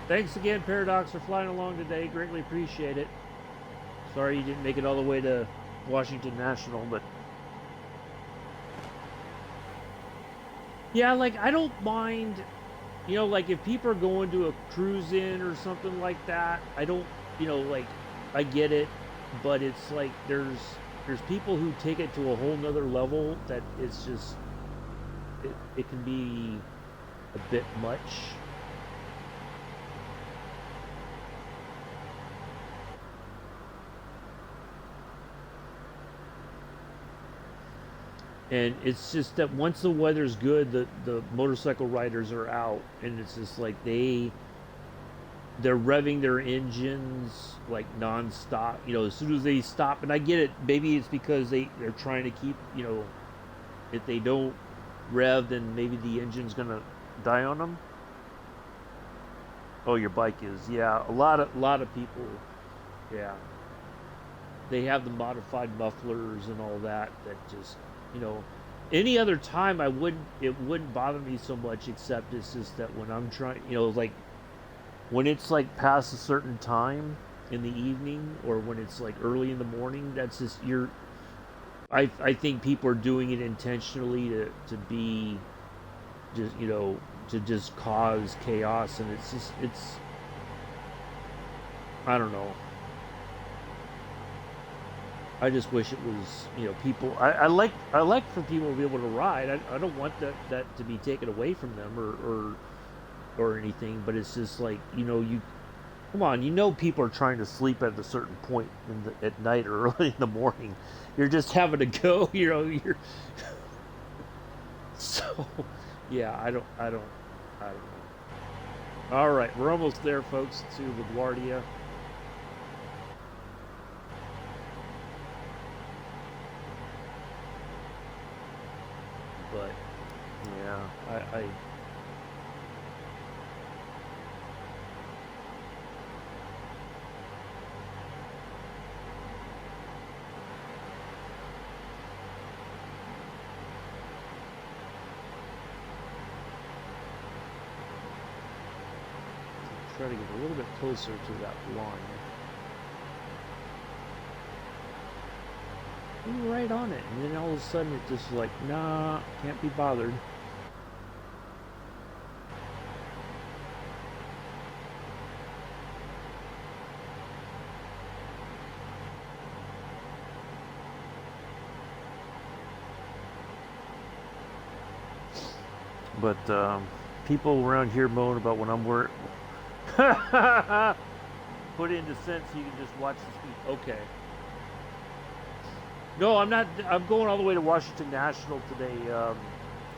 A: Thanks again, Paradox, for flying along today. Greatly appreciate it. Sorry you didn't make it all the way to Washington National, but yeah, like I don't mind, you know, like if people are going to a cruise in or something like that, I don't, you know, like I get it, but it's like there's people who take it to a whole nother level that it's just it can be a bit much. And it's just that once the weather's good, the motorcycle riders are out, and it's just like they're revving their engines like nonstop. You know, as soon as they stop, and I get it. Maybe it's because they're trying to keep, you know, if they don't rev, then maybe the engine's gonna die on them. Oh, your bike is, yeah. A lot of people, yeah. They have the modified mufflers and all that. That just, you know, any other time it wouldn't bother me so much. Except it's just that when I'm trying, you know, like when it's like past a certain time in the evening or when it's like early in the morning, that's just you're I think people are doing it intentionally to be just, you know, to just cause chaos, and it's just it's I don't know. I just wish it was, you know, people. I like for people to be able to ride. I don't want that to be taken away from them or anything. But it's just like, you know, you come on, you know, people are trying to sleep at a certain point at night or early in the morning. You're just having to go, you know. You're so yeah. I don't know. All right, we're almost there, folks, to LaGuardia. But yeah, I try to get a little bit closer to that line. You're right on it, and then all of a sudden it just like, nah, can't be bothered. But people around here moan about when I'm work. Put it into sense so you can just watch the speed. Okay. No, I'm not. I'm going all the way to Washington National today,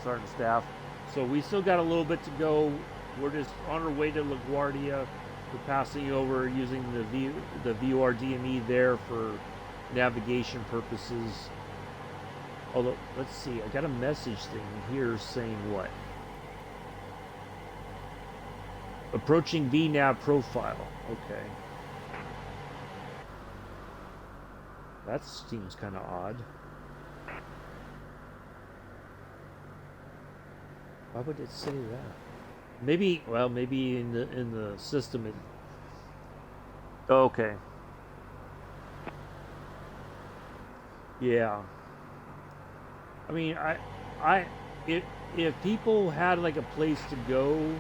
A: Sergeant Staff. So we still got a little bit to go. We're just on our way to LaGuardia. We're passing over using the VOR DME there for navigation purposes. Although, let's see. I got a message thing here saying what? Approaching VNAV profile. Okay. That seems kind of odd. Why would it say that? Maybe, well, maybe in the system it. Okay. Yeah. I mean, I, if people had like a place to go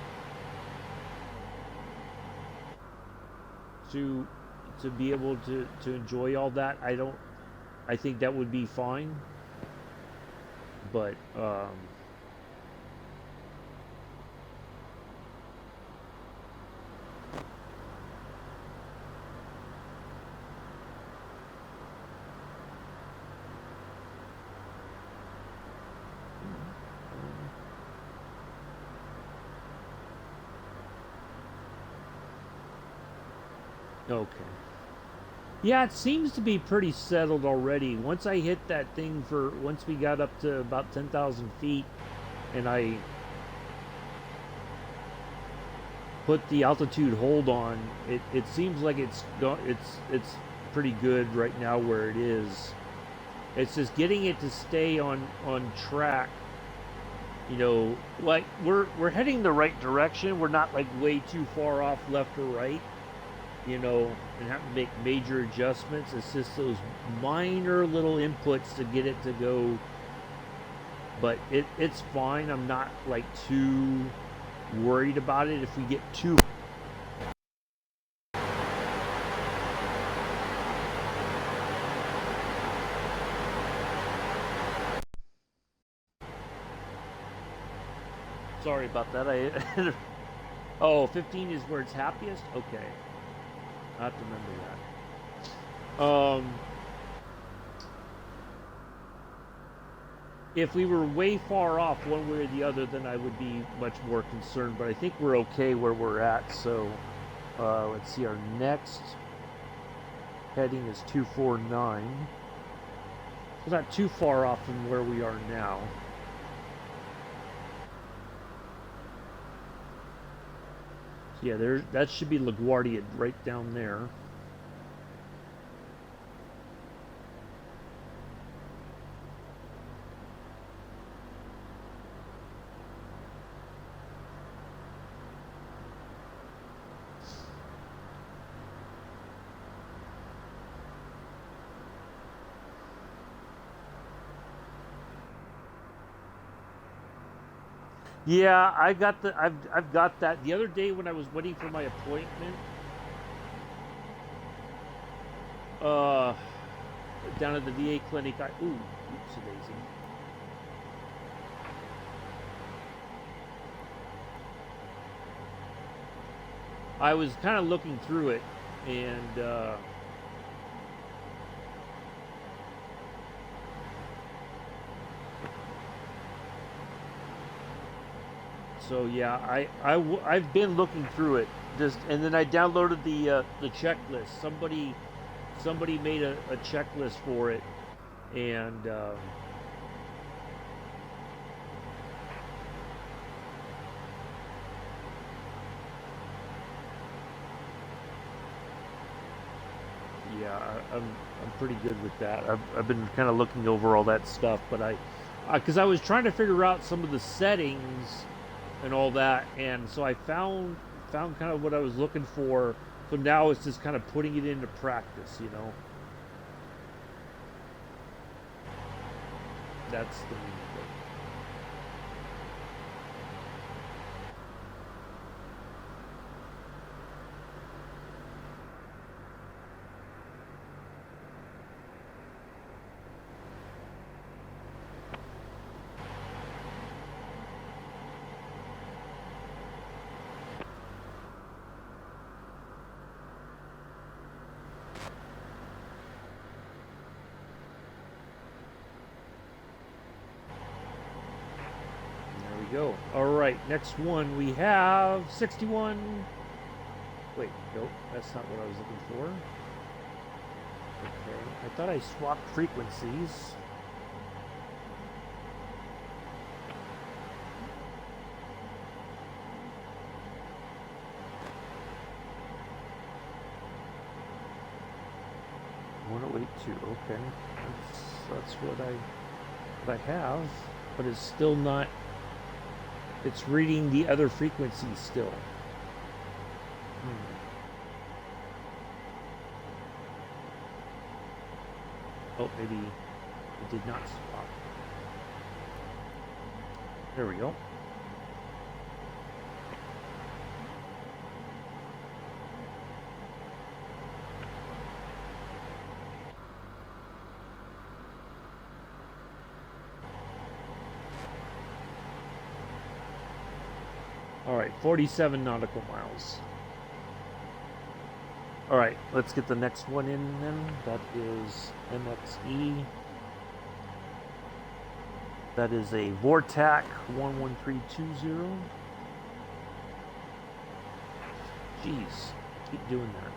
A: to be able to enjoy all that, I think that would be fine. But okay. Yeah, it seems to be pretty settled already. Once I hit that thing for once we got up to about 10,000 feet, and I put the altitude hold on, it seems like it's pretty good right now where it is. It's just getting it to stay on track. You know, like we're heading the right direction. We're not like way too far off left or right. You know, and have to make major adjustments. It's just those minor little inputs to get it to go. But it's fine. I'm not like too worried about it. If we get too. Sorry about that. Oh, 15 is where it's happiest? Okay. I have to remember that. If we were way far off one way or the other, then I would be much more concerned. But I think we're okay where we're at. So let's see. Our next heading is 249. It's not too far off from where we are now. So yeah, that should be LaGuardia right down there. Yeah, I've got that. The other day when I was waiting for my appointment, uh, down at the VA clinic, oops, daisy. I was kind of looking through it, and so yeah, I've been looking through it just, and then I downloaded the checklist. Somebody made a checklist for it, and yeah, I'm pretty good with that. I've been kind of looking over all that stuff, but because I was trying to figure out some of the settings and all that, and so I found kind of what I was looking for. So now it's just kind of putting it into practice, you know. That's the main thing. There we go. All right, next one we have 61. Wait, nope, that's not what I was looking for. Okay, I thought I swapped frequencies. One oh eight two. Okay, that's what I have, but it's still not. It's reading the other frequencies still. Oh, maybe it did not stop. There we go. All right, 47 nautical miles. All right, let's get the next one in then. That is MXE. That is a Vortac 11320. Jeez, keep doing that.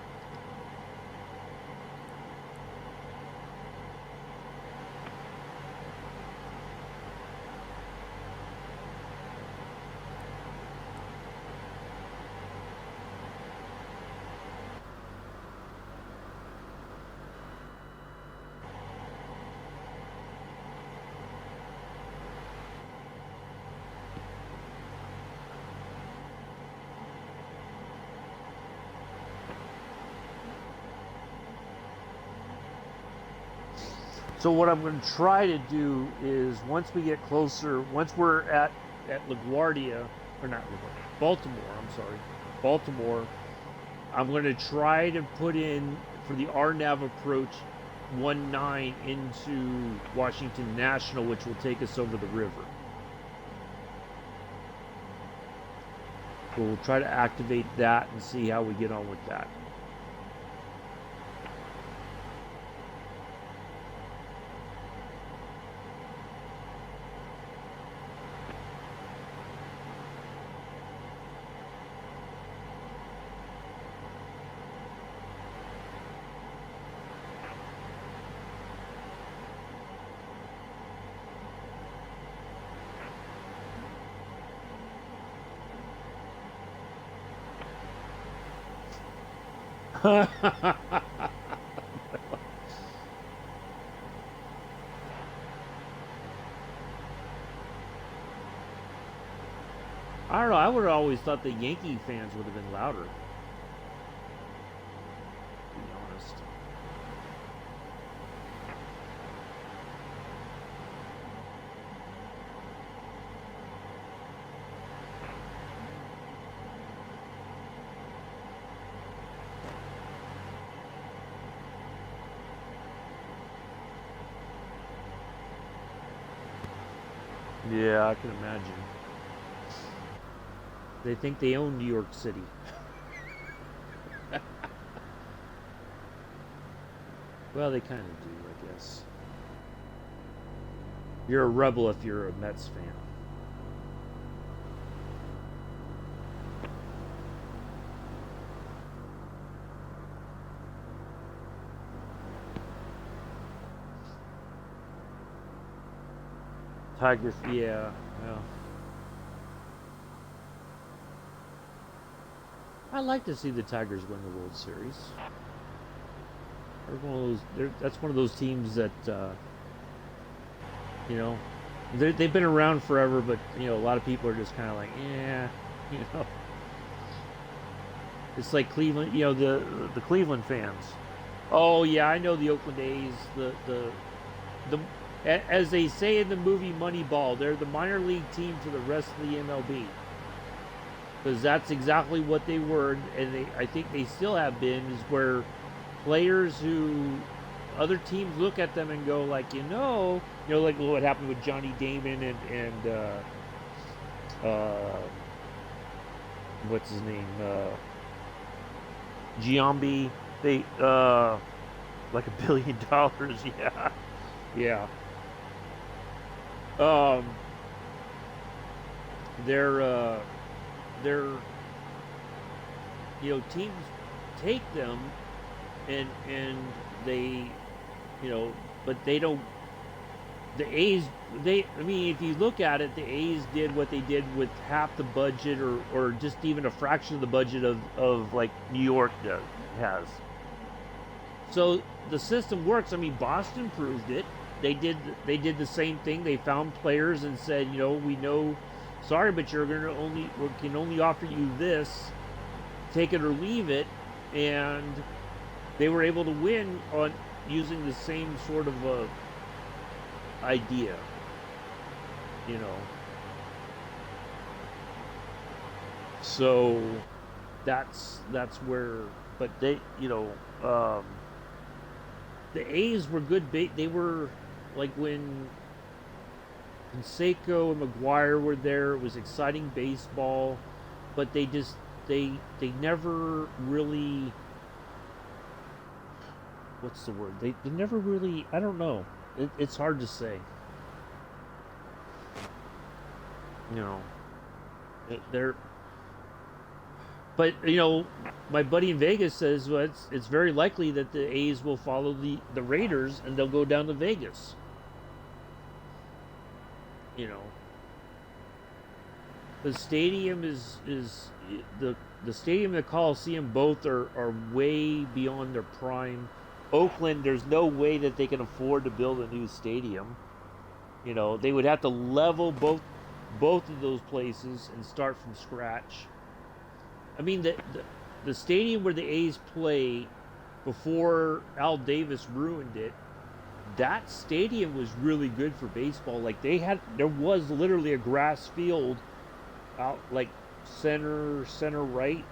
A: So what I'm going to try to do is once we get closer, once we're at LaGuardia, or not LaGuardia, Baltimore, I'm sorry, Baltimore, I'm going to try to put in, for the RNAV approach, 19 into Washington National, which will take us over the river. So we'll try to activate that and see how we get on with that. I don't know. I would have always thought the Yankee fans would have been louder. To be honest. Yeah, I can imagine. They think they own New York City. Well, they kind of do, I guess. You're a rebel if you're a Mets fan. Tigers, yeah, well. I like to see the Tigers win the World Series. They're one of those. That's one of those teams that, you know, they've been around forever, but a lot of people are just kind of like, yeah, you know. It's like Cleveland, the Cleveland fans. Oh yeah, I know the Oakland A's. The as they say in the movie Moneyball, they're the minor league team to the rest of the MLB. Because that's exactly what they were, and I think they still have been, is where players who other teams look at them and go like, like what happened with Johnny Damon and what's his name, Giambi. They like $1 billion, yeah. They're teams take them and they but they don't. The A's, if you look at it, the A's did what they did with half the budget or just even a fraction of the budget of like New York has. So the system works. Boston proved it. They did the same thing. They found players and said, we know sorry, but we can only offer you this, take it or leave it, and they were able to win on using the same sort of idea, you know. So that's where, but they, the A's were good. They were like when Canseco and McGuire were there. It was exciting baseball, but they never really, what's the word? They never really. I don't know. It's hard to say. You know, they're. But my buddy in Vegas says, well, it's very likely that the A's will follow the Raiders and they'll go down to Vegas. You know, the stadium is the stadium and the Coliseum both are way beyond their prime. Oakland, there's no way that they can afford to build a new stadium. They would have to level both of those places and start from scratch. I mean, the stadium where the A's play before Al Davis ruined it, that stadium was really good for baseball. Like there was literally a grass field out like center right,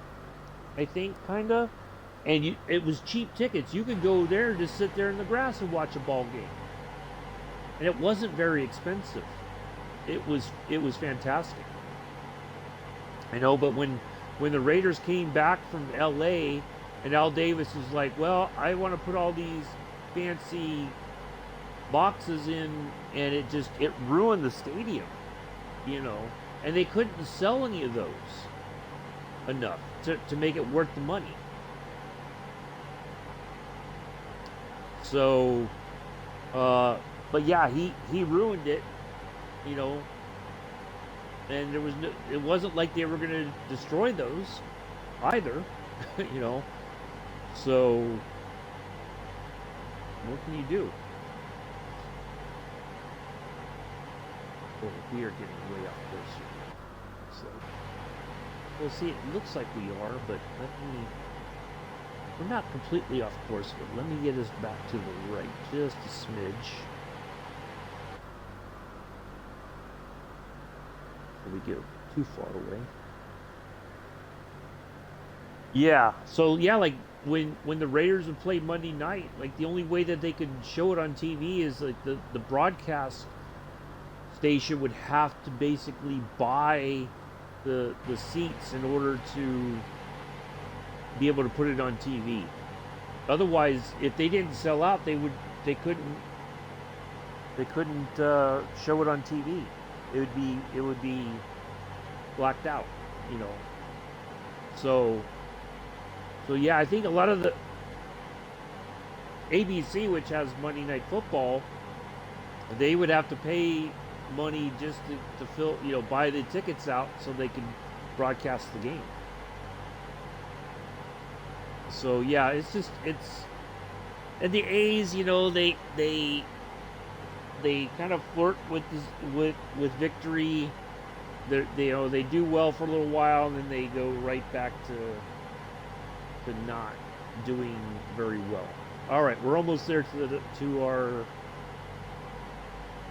A: I think, kind of, and it was cheap tickets. You could go there and just sit there in the grass and watch a ball game, and it wasn't very expensive. It was fantastic. But when the Raiders came back from LA and Al Davis was like, well, I want to put all these fancy boxes in, and it ruined the stadium, and they couldn't sell any of those enough to make it worth the money. So, but yeah, he ruined it, and it wasn't like they were going to destroy those either. So what can you do? Oh, we are getting way off course here. So we'll see. It looks like we are, but we're not completely off course, but let me get us back to the right just a smidge. We go too far away. Yeah. So yeah, like when the Raiders would play Monday night, like the only way that they could show it on TV is like the broadcast station would have to basically buy the seats in order to be able to put it on TV. Otherwise, if they didn't sell out, they couldn't show it on TV. It would be blacked out, So yeah, I think a lot of the ABC, which has Monday Night Football, they would have to pay money just to fill, buy the tickets out so they can broadcast the game. So yeah, and the A's, they kind of flirt with victory. They do well for a little while, and then they go right back to not doing very well. All right, we're almost there to our.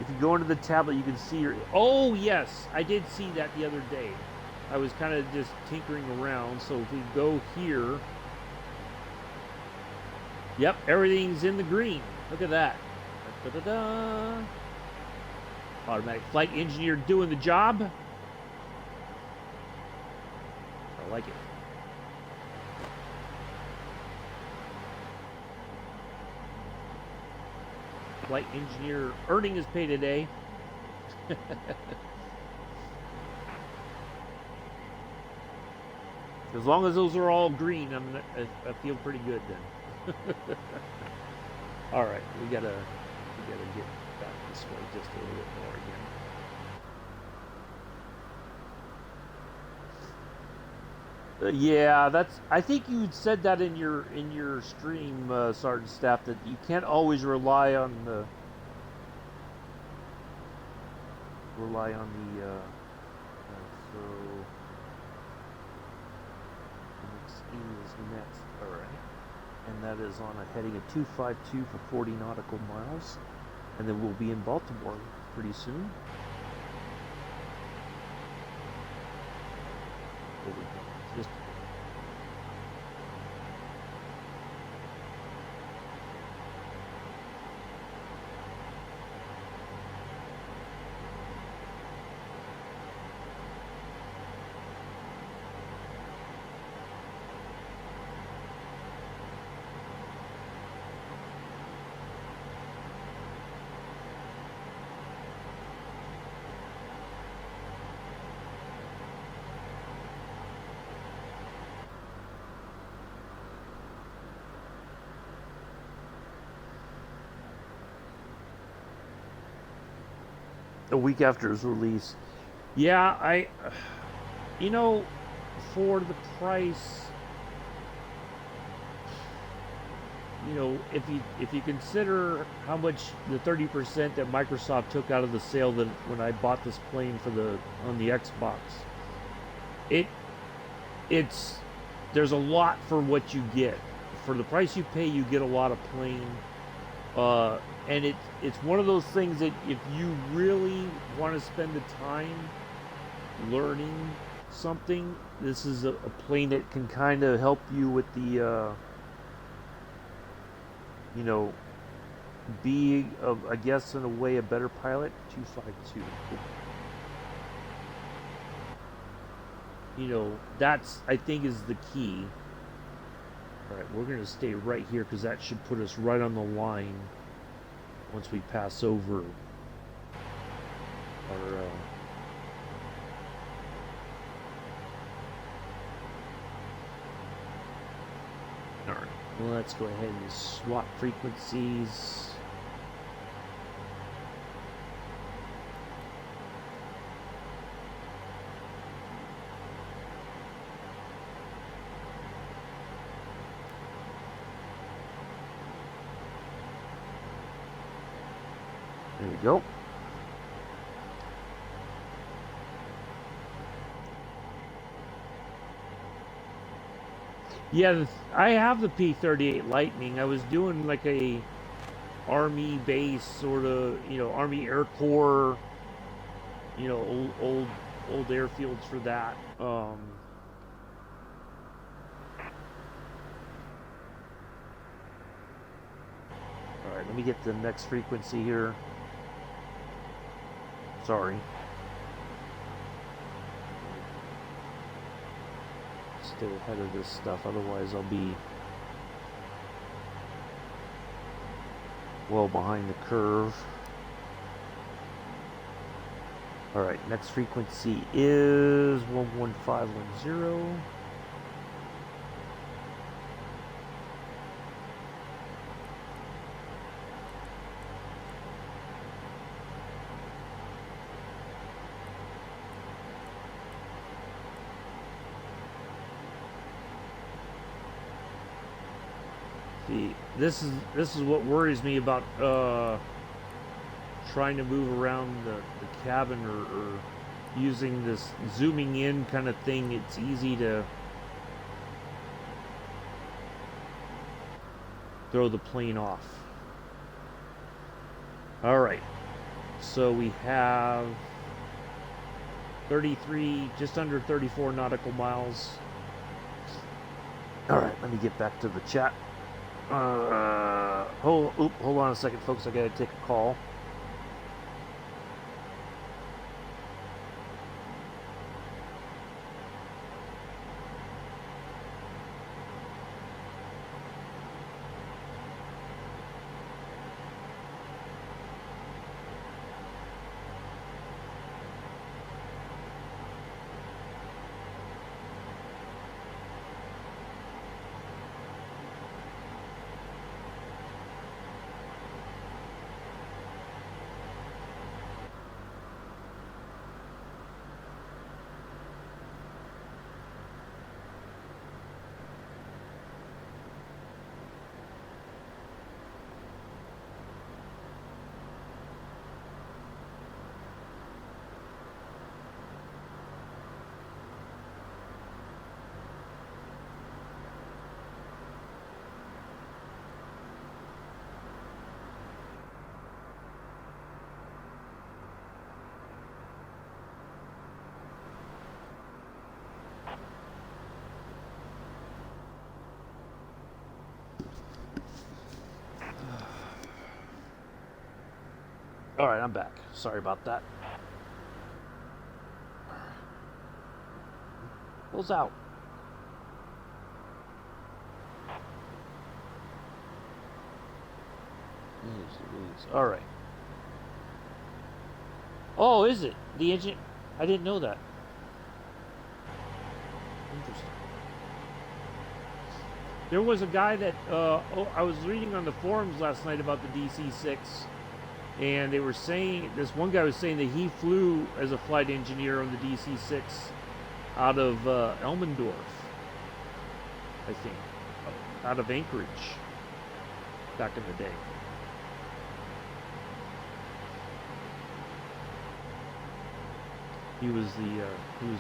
A: If you go into the tablet, you can see your. Oh yes, I did see that the other day. I was kind of just tinkering around. So if we go here, yep, everything's in the green. Look at that. Da-da-da. Automatic flight engineer doing the job. I like it. Flight engineer earning his pay today. As long as those are all green, I feel pretty good then. All right, we gotta get back this way just a little bit more again. Yeah, I think you said that in your stream, Sergeant Staff, that you can't always rely on the So Phoenix is next. Alright. And that is on a heading of 252 for 40 nautical miles. And then we'll be in Baltimore pretty soon. There we go. Just a week after its release. Yeah, you know, for the price, you know, if you consider how much the 30% that Microsoft took out of the sale that when I bought this plane for the on the Xbox, it it's there's a lot for what you get. For the price you pay, you get a lot of plane. And it's one of those things that if you really want to spend the time learning something, this is a plane that can kind of help you with the you know, be I guess in a way a better pilot. 252. You know, that's I think is the key. All right, we're gonna stay right here because that should put us right on the line once we pass over our all right, well, let's go ahead and swap frequencies. There we go. Yeah, I have the P-38 Lightning. I was doing like a Army base sort of, you know, Army Air Corps, you know, old airfields for that. All right, let me get the next frequency here. Sorry. Stay ahead of this stuff, otherwise I'll be well behind the curve. Alright, next frequency is 11510. See, this is what worries me about trying to move around the cabin or using this zooming in kind of thing. It's easy to throw the plane off. All right, so we have 33, just under 34 nautical miles. All right, let me get back to the chat. Hold on a second, folks. I gotta take a call. All right, I'm back. Sorry about that. Pulls out. All right. Oh, is it the engine? I didn't know that. Interesting. There was a guy that I was reading on the forums last night about the DC-6, and they were saying this one guy was saying that he flew as a flight engineer on the DC-6 out of Elmendorf, I think, out of Anchorage, back in the day. He was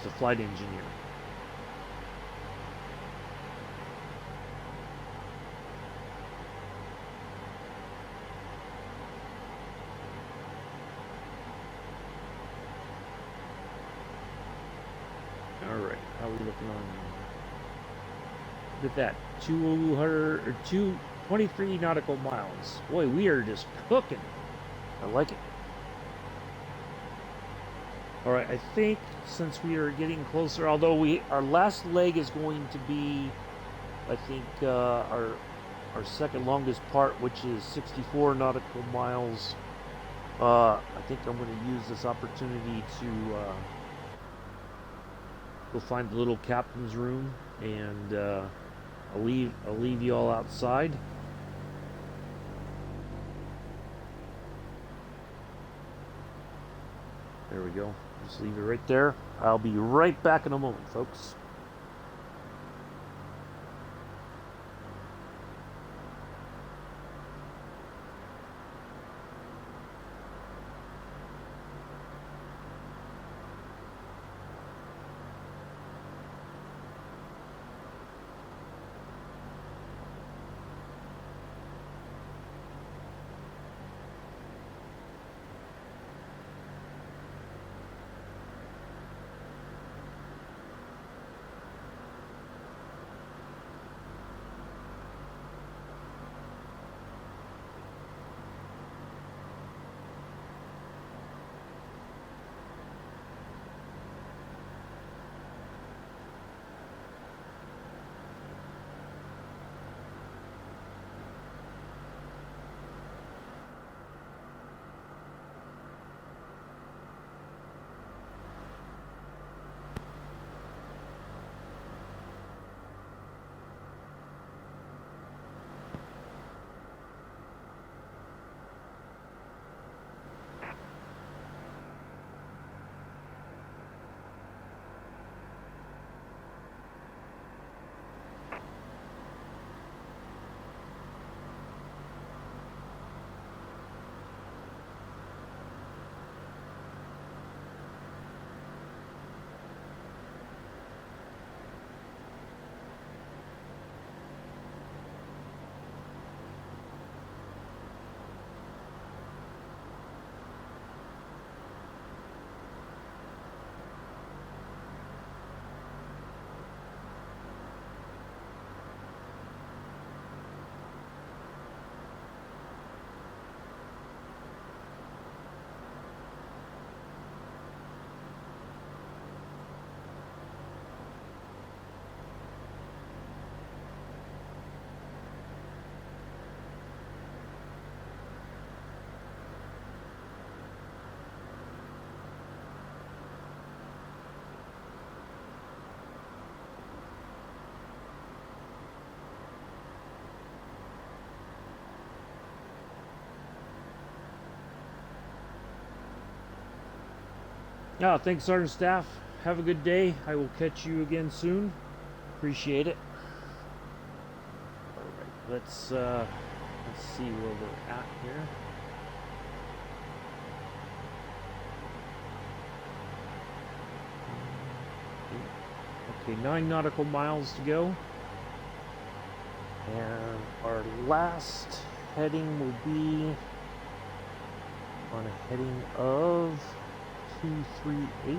A: the flight engineer. All right, how are we looking on? Look at that, 23 nautical miles. Boy, we are just cooking. I like it. All right, I think since we are getting closer, although our last leg is going to be, I think our second longest part, which is 64 nautical miles. I think I'm going to use this opportunity to go find the little captain's room, and I'll leave you all outside. There we go. Just leave it right there. I'll be right back in a moment, folks. Thanks, Sergeant Staff. Have a good day. I will catch you again soon. Appreciate it. All right, let's see where we're at here. Okay, 9 nautical miles to go. And our last heading will be on a heading of 238.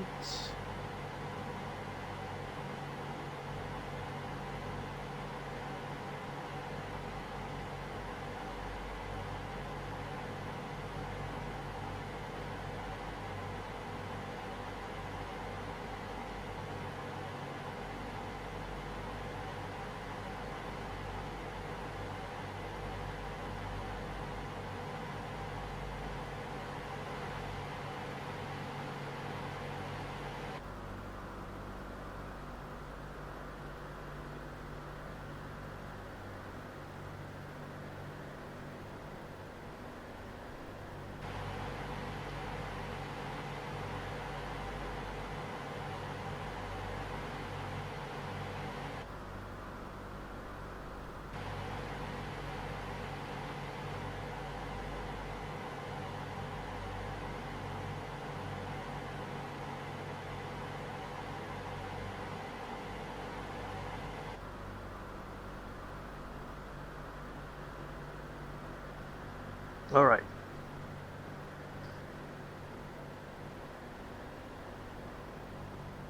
A: All right.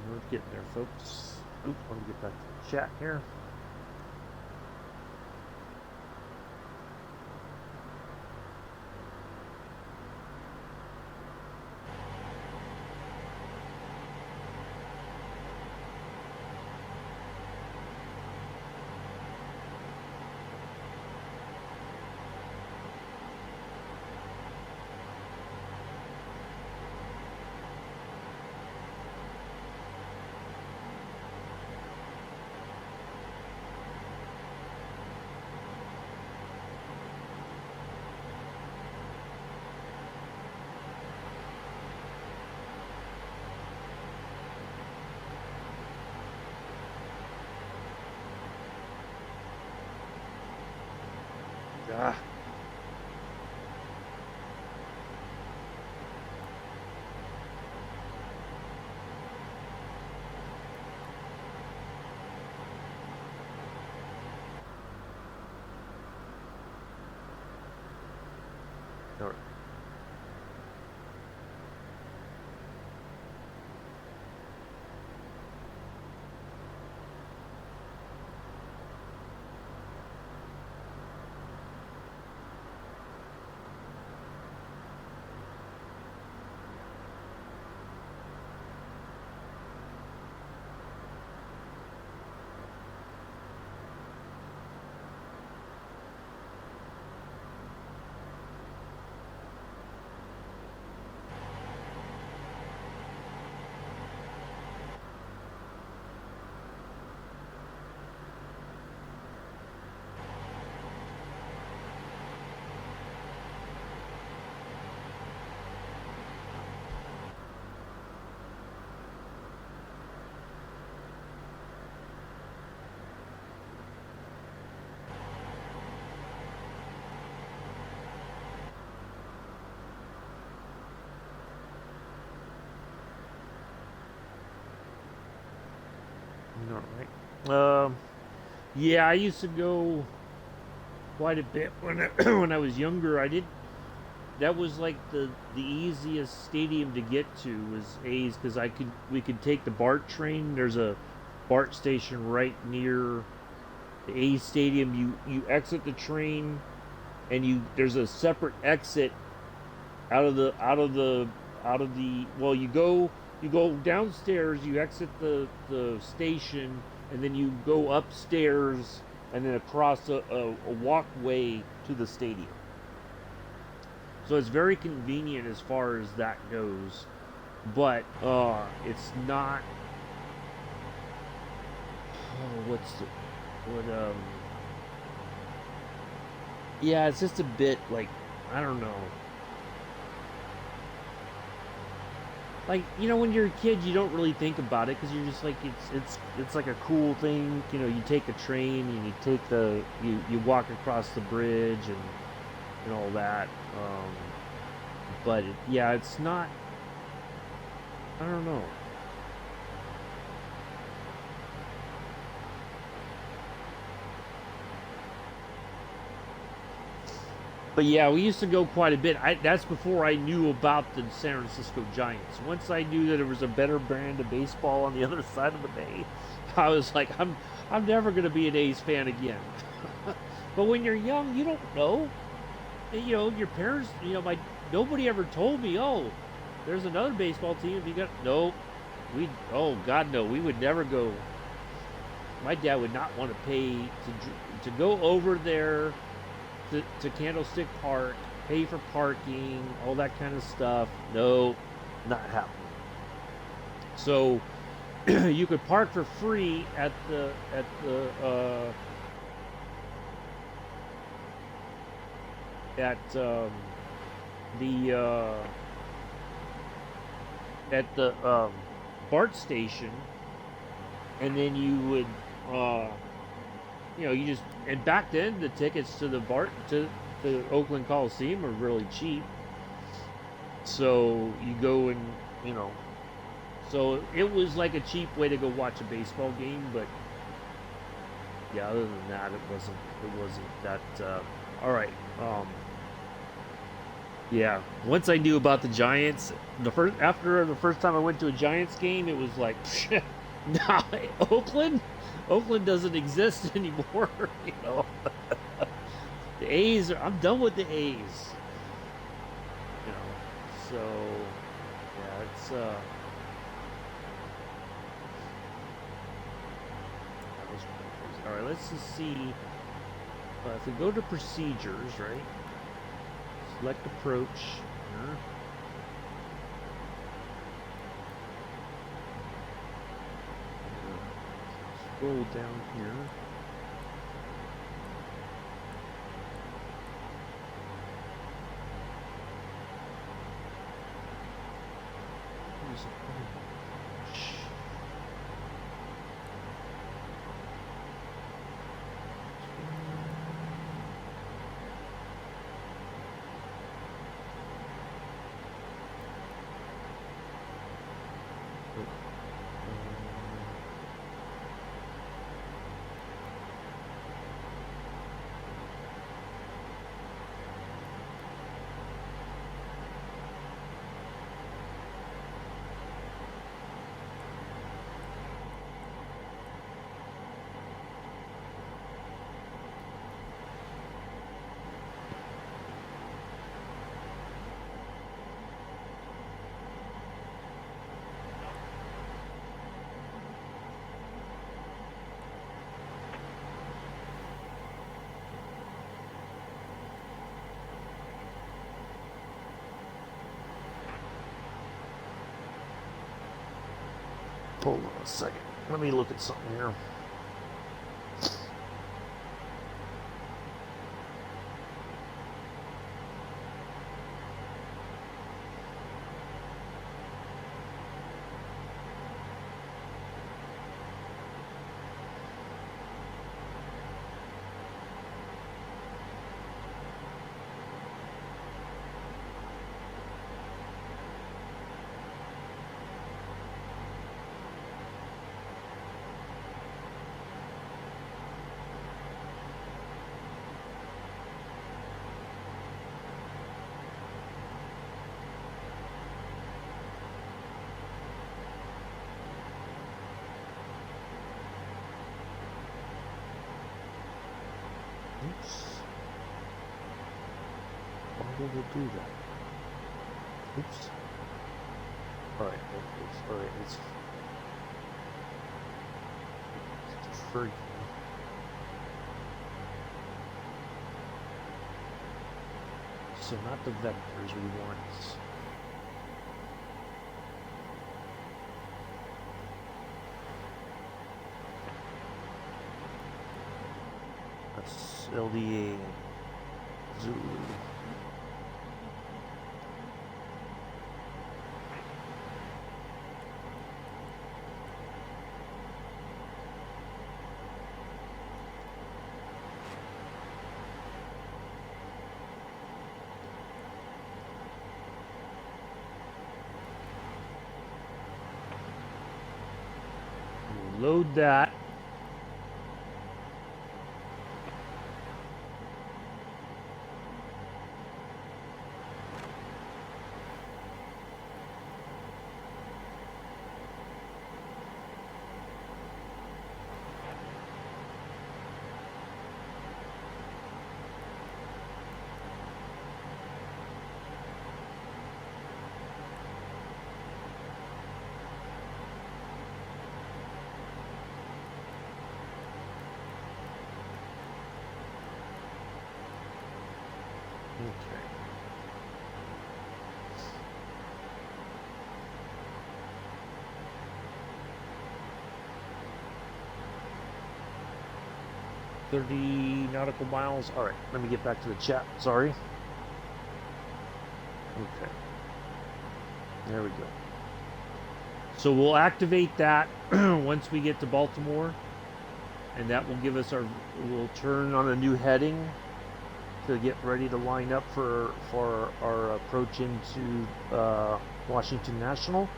A: We're getting there, folks. Oop, let me get back to the chat here. Ah. All right. All right. Yeah, I used to go quite a bit when when I was younger. I did. That was like the easiest stadium to get to was A's because we could take the BART train. There's a BART station right near the A's stadium. You exit the train and you there's a separate exit out of the well you go downstairs, you exit the station, and then you go upstairs and then across a walkway to the stadium. So it's very convenient as far as that goes, but it's not. Oh, what's the what Yeah, it's just a bit like I don't know. Like when you're a kid you don't really think about it because you're just like it's like a cool thing. You take a train and you take you walk across the bridge and all that. But yeah, it's not. I don't know. But yeah, we used to go quite a bit. That's before I knew about the San Francisco Giants. Once I knew that there was a better brand of baseball on the other side of the bay, I was like, I'm never gonna be an A's fan again. But when you're young, you don't know. Your parents, my nobody ever told me, oh, there's another baseball team. If you got no, oh God, no, we would never go. My dad would not want to pay to go over there to Candlestick Park, pay for parking, all that kind of stuff. No, not happening. So you could park for free at the at the BART station, and then you would you just and back then the tickets to the Oakland Coliseum were really cheap. So you go and so it was like a cheap way to go watch a baseball game. But yeah, other than that, it wasn't that. All right. Yeah. Once I knew about the Giants, after the first time I went to a Giants game, it was like, nah, Oakland, Oakland doesn't exist anymore. You know, the A's. I'm done with the A's. You know, so yeah, it's that was crazy. All right, let's just see. If we go to procedures, right? Select approach. Here. Scroll down here. Use approach. Hold on a second. Let me look at something here. Oops. Why did it do that? Oops. Alright, it's freaking. So not the vectors we want. That's LDA Zulu. Load that. Okay. $30 nautical miles. All right, let me get back to the chat. Sorry. Okay. There we go. So we'll activate that once we get to Baltimore, and that will give us our. We'll turn on a new heading to get ready to line up for our approach into Washington National.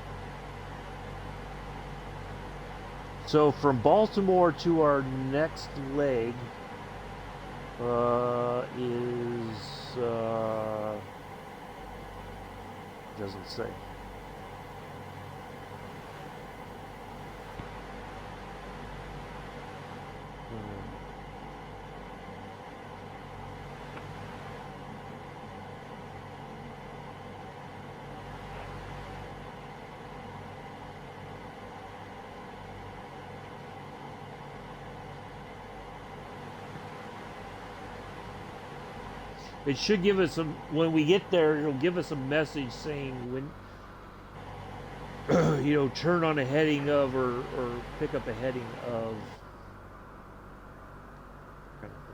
A: So from Baltimore to our next leg is Doesn't say. It should give us when we get there, it'll give us a message saying when, turn on a heading of or pick up a heading of. Kind of thing.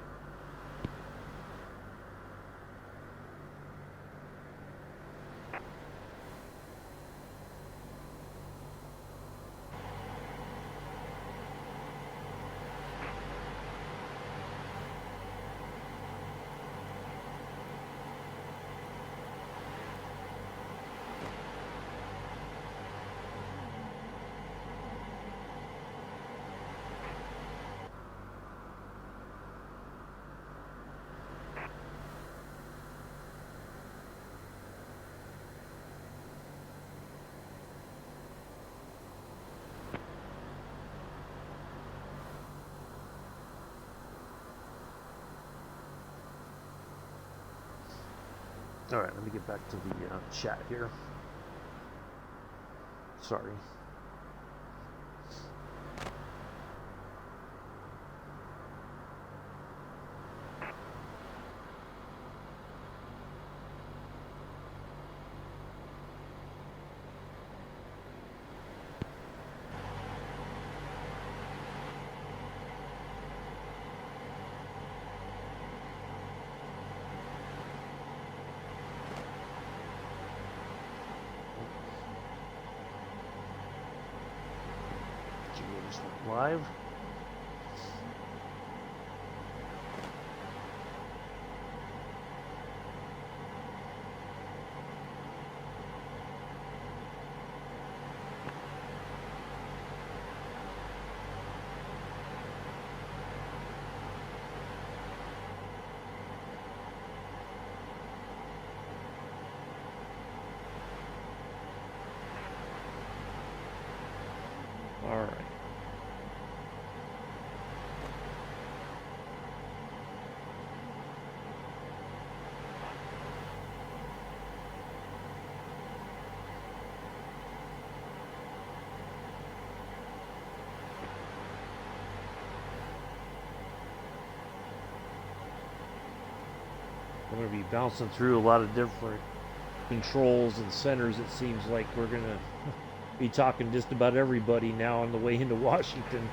A: All right, let me get back to the chat here. Sorry. Live. All right. I'm going to be bouncing through a lot of different controls and centers. It seems like we're going to be talking just about everybody now on the way into Washington.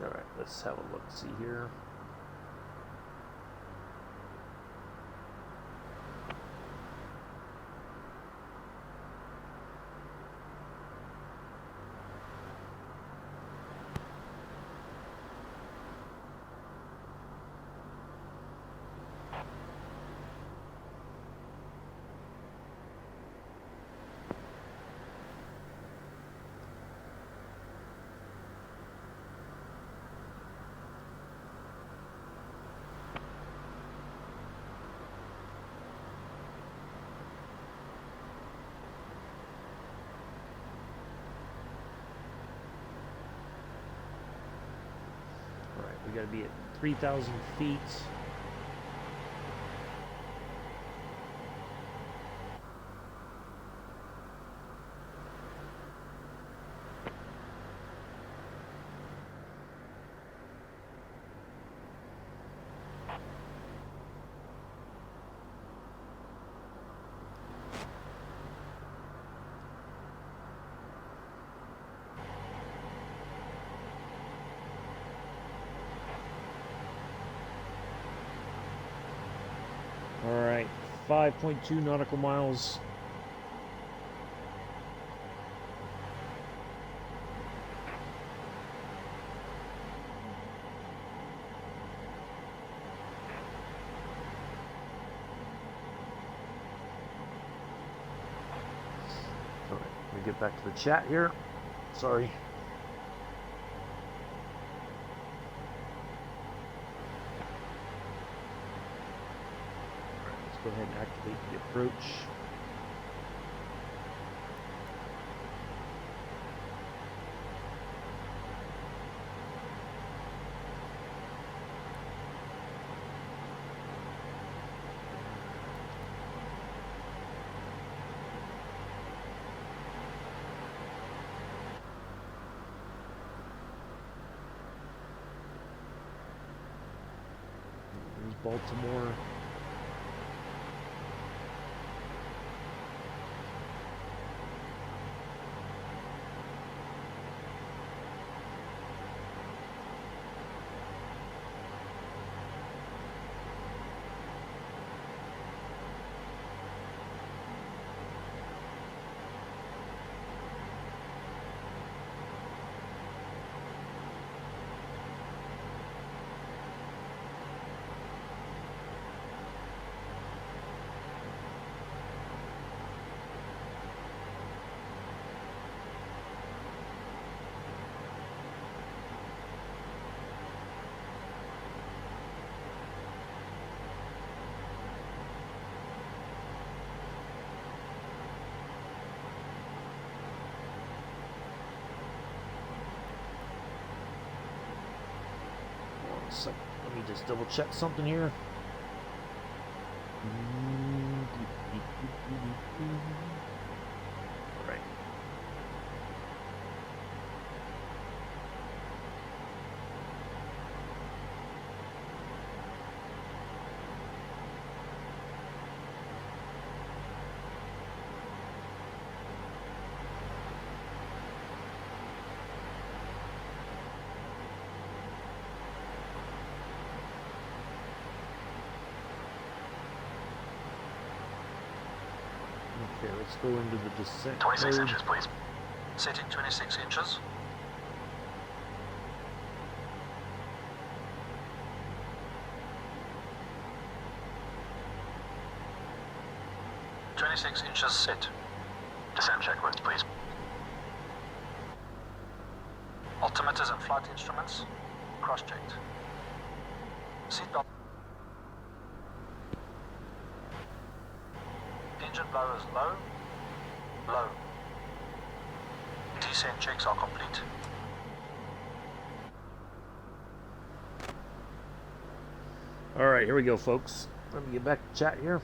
A: All right, let's have a look-see here. We got to be at 3,000 feet. Alright, 5.2 nautical miles. Alright, let me get back to the chat here. Sorry. Go ahead and activate the approach. There's Baltimore. So let me just double check something here. All right. Okay, let's go into the descent
B: 26
A: mode.
B: inches, please.
C: Setting 26 inches. Inches set.
B: Descent checklist, please.
C: Altimeters and flight instruments cross-checked. Seatbelt. Engine blowers low. Low. Descent checks are complete.
A: All right, here we go, folks. Let me get back to chat here.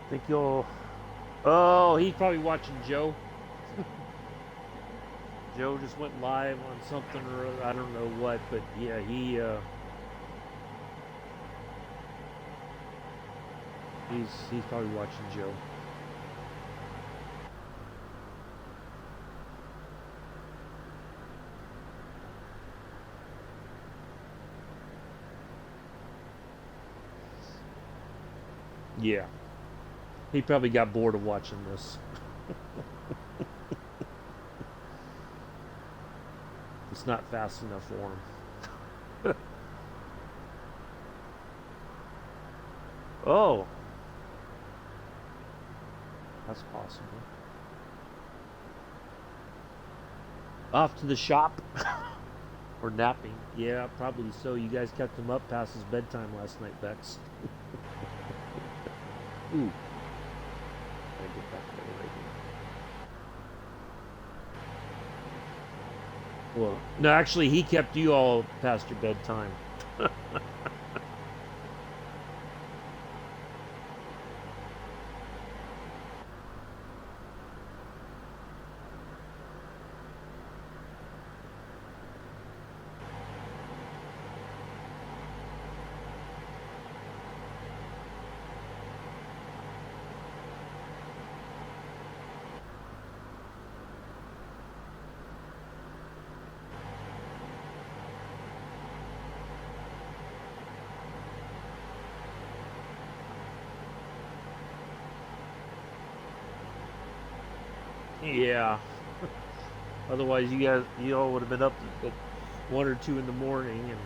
A: Think you'll... Oh, he's probably watching Joe. Joe just went live on something or other. I don't know what, but yeah, he's probably watching Joe. Yeah. He probably got bored of watching this. It's not fast enough for him. Oh, that's possible. Off to the shop. Or napping. Yeah, probably so. You guys kept him up past his bedtime last night, Bex. Ooh. Gotta get back to the radio. Well, no, actually, he kept you all past your bedtime. Yeah. Otherwise, you all would have been up at 1 or 2 in the morning, and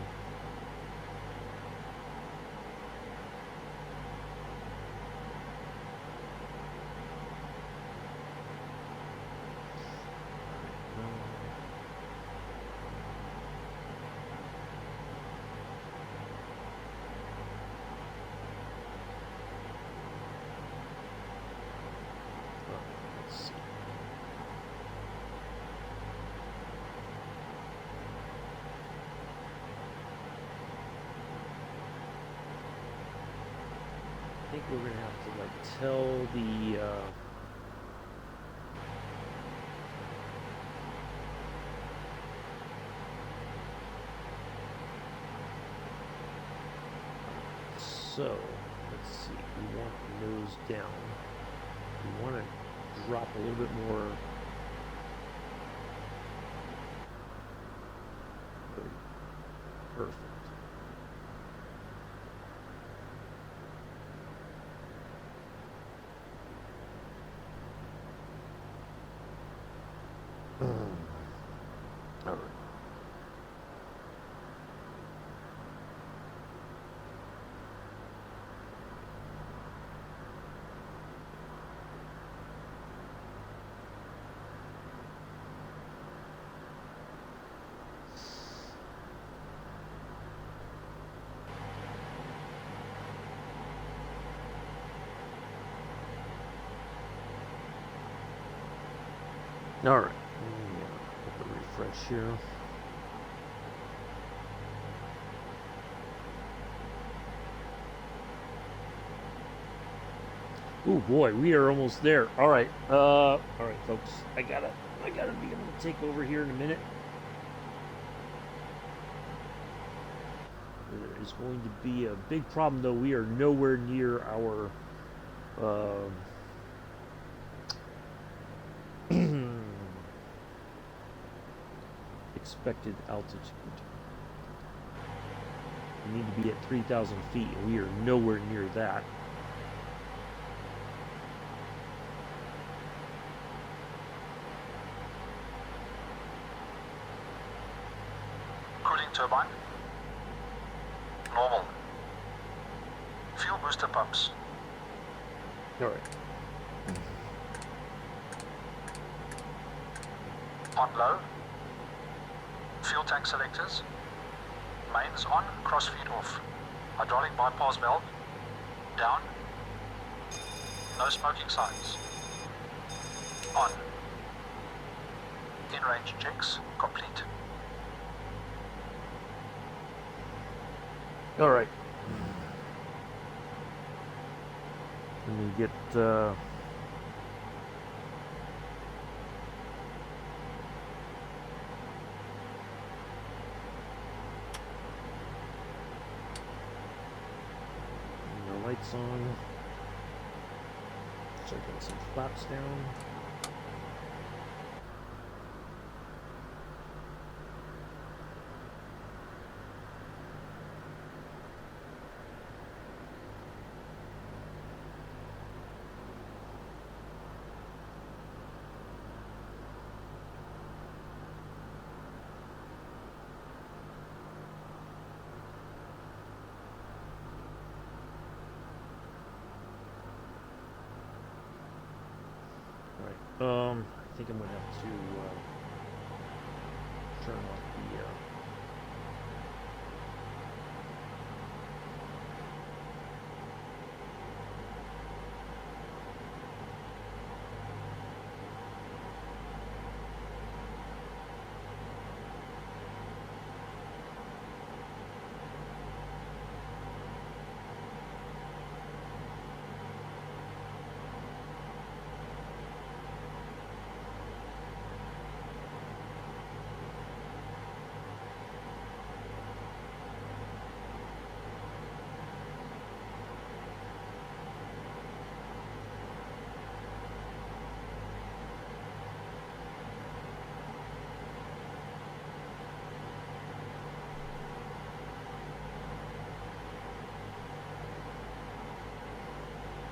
A: let's see. I think we're gonna have to like tell the. So let's see. We want the nose down. We want to drop a little bit more. Perfect. All right. All right. Put the refresh here. Oh boy, we are almost there. All right, folks. I gotta be able to take over here in a minute. There is going to be a big problem, though. We are nowhere near our expected altitude. We need to be at 3,000 feet, and we are nowhere near that.
C: Cooling turbine. Normal. Fuel booster pumps.
A: All right.
C: On low. Fuel tank selectors. Mains on, crossfeed off. Hydraulic bypass valve. Down. No smoking signs. On. In-range checks complete.
A: All right. Let me get the lights on. Start getting some flaps down. I think I'm gonna have to turn off the.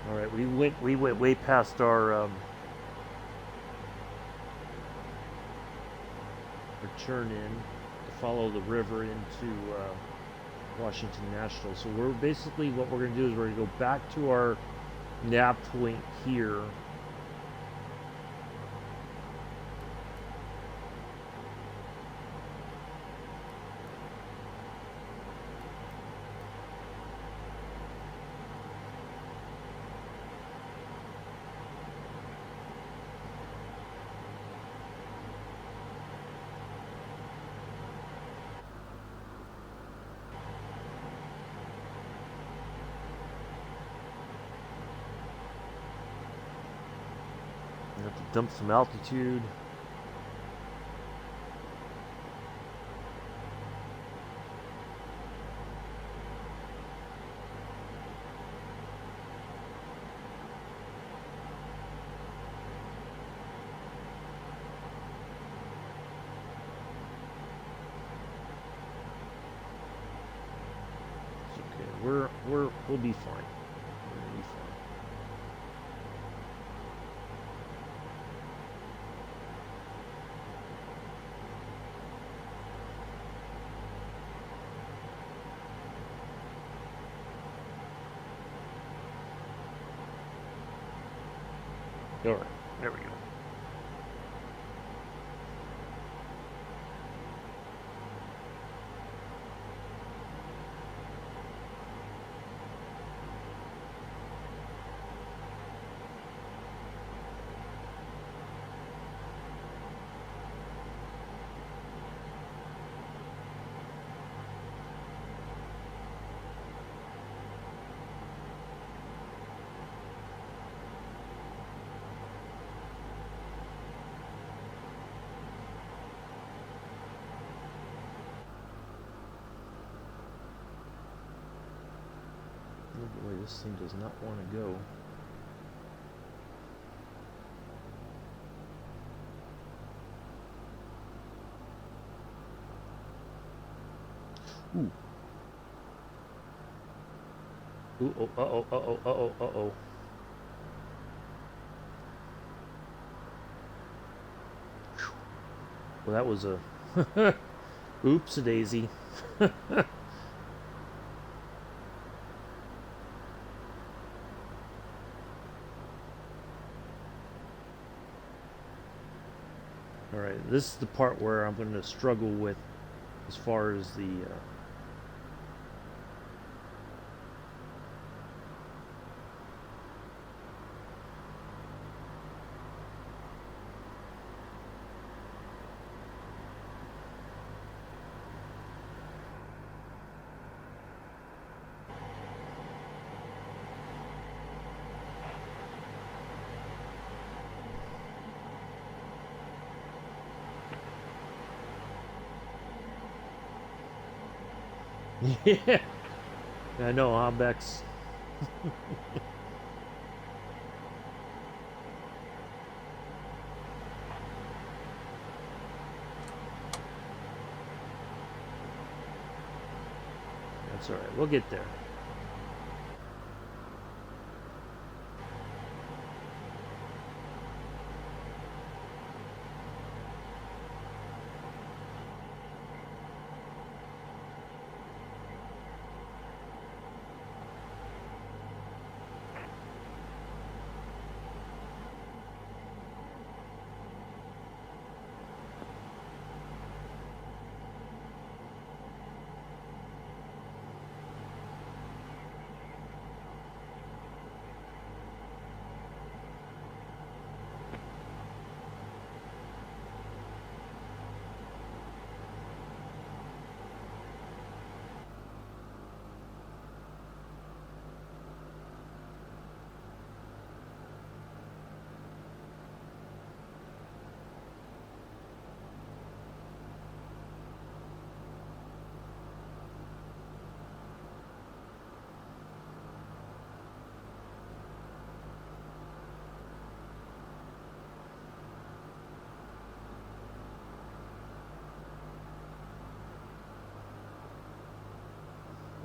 A: All right, we went way past our turn in to follow the river into Washington National. So we're basically what we're going to do is we're going to go back to our nav point here. We have to dump some altitude. It's okay. We'll be fine. We'll be fine. All right, there we go. Oh boy, this thing does not want to go. Ooh. Ooh, oh, uh-oh, uh-oh, uh-oh, uh-oh. Well, that was a... Oops-a-daisy. Alright, this is the part where I'm going to struggle with as far as the... Yeah, I know, huh, Bex? That's alright, we'll get there.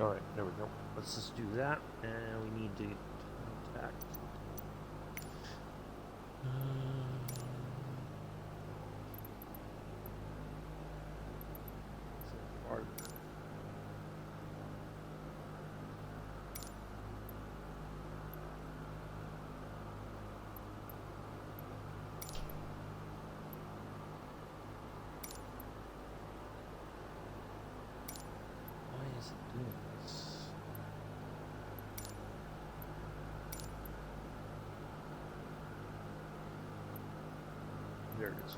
A: Alright, there we go. Let's just do that, and we need to contact. Farther. Why is it doing this? There it is.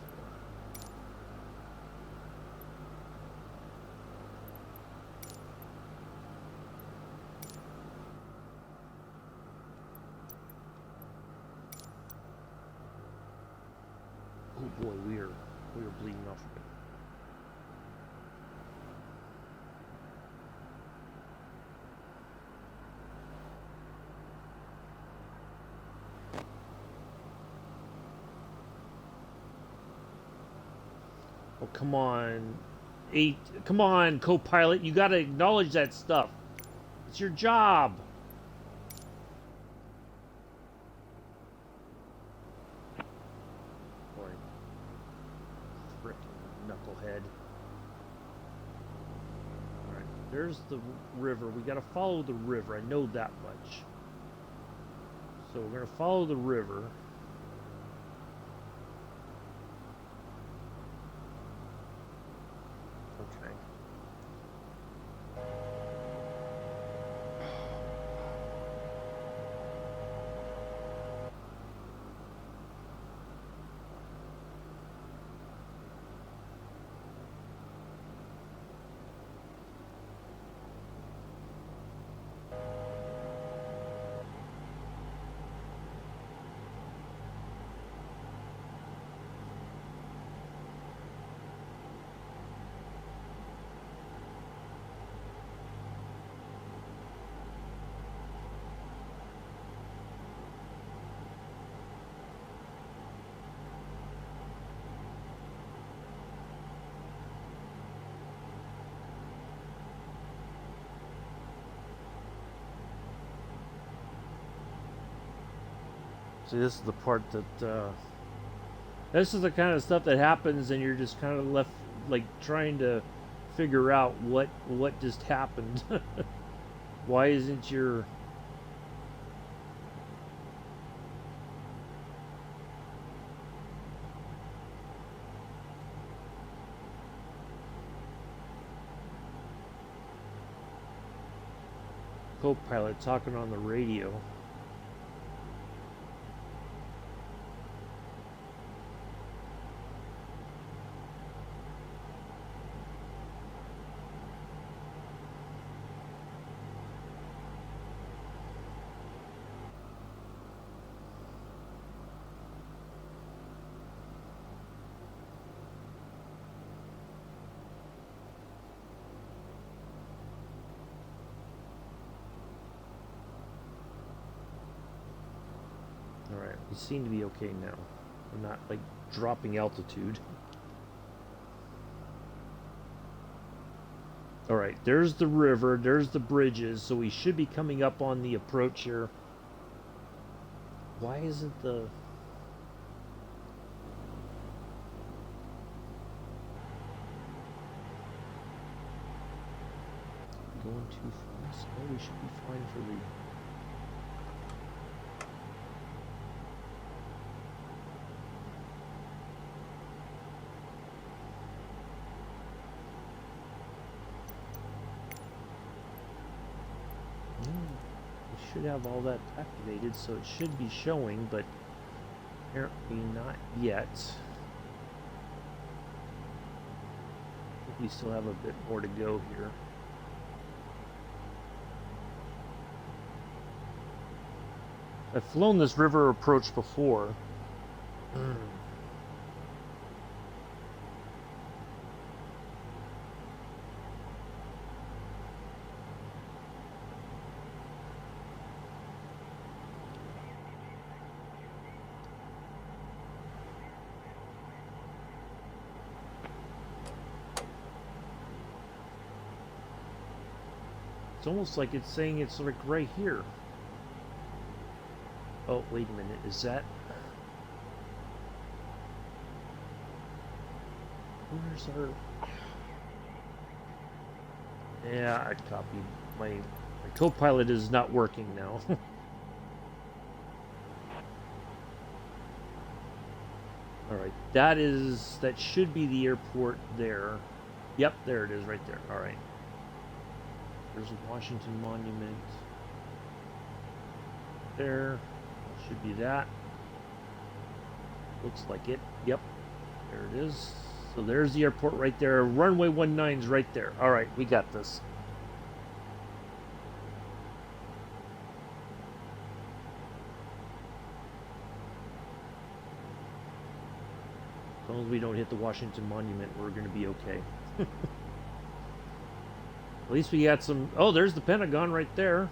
A: Oh boy, we are bleeding off of it. Oh, come on. Come on, co-pilot. You gotta acknowledge that stuff. It's your job. Boy. Frickin' knucklehead. Alright, there's the river. We gotta follow the river. I know that much. So we're gonna follow the river. Okay. See, this is the part that, this is the kind of stuff that happens and you're just kind of left, like, trying to figure out what just happened. Why isn't your... co-pilot talking on the radio? Alright, we seem to be okay now. We're not, like, dropping altitude. Alright, there's the river, there's the bridges, so we should be coming up on the approach here. Why isn't the... going too fast? Oh, we should be fine for the... We should have all that activated, so it should be showing, but apparently not yet. I think we still have a bit more to go here. I've flown this river approach before. It's almost like it's saying it's like right here. Oh, wait a minute. Is that... Where's our... Yeah, I copied. My co-pilot is not working now. Alright, that should be the airport there. Yep, there it is right there. Alright. There's a Washington Monument. There. Should be that. Looks like it. Yep. There it is. So there's the airport right there. Runway 19's right there. Alright, we got this. As long as we don't hit the Washington Monument, we're going to be okay. At least we got some... Oh, there's the Pentagon right there.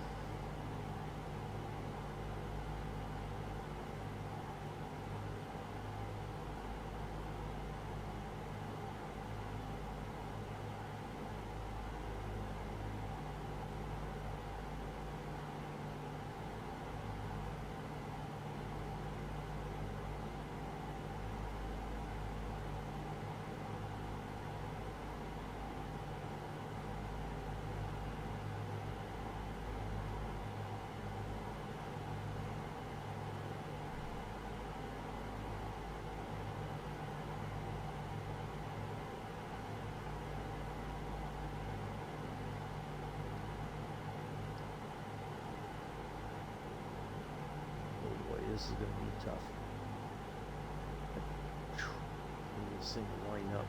A: This is going to be tough. This thing will line up.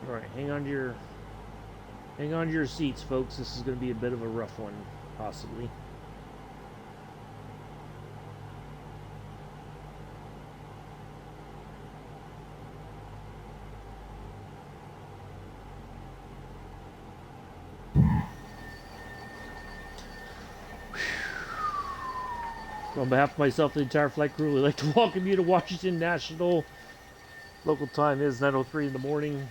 A: All right, hang on to your seats, folks. This is going to be a bit of a rough one, possibly. On behalf of myself and the entire flight crew, we'd like to welcome you to Washington National. Local time is 9:03 in the morning.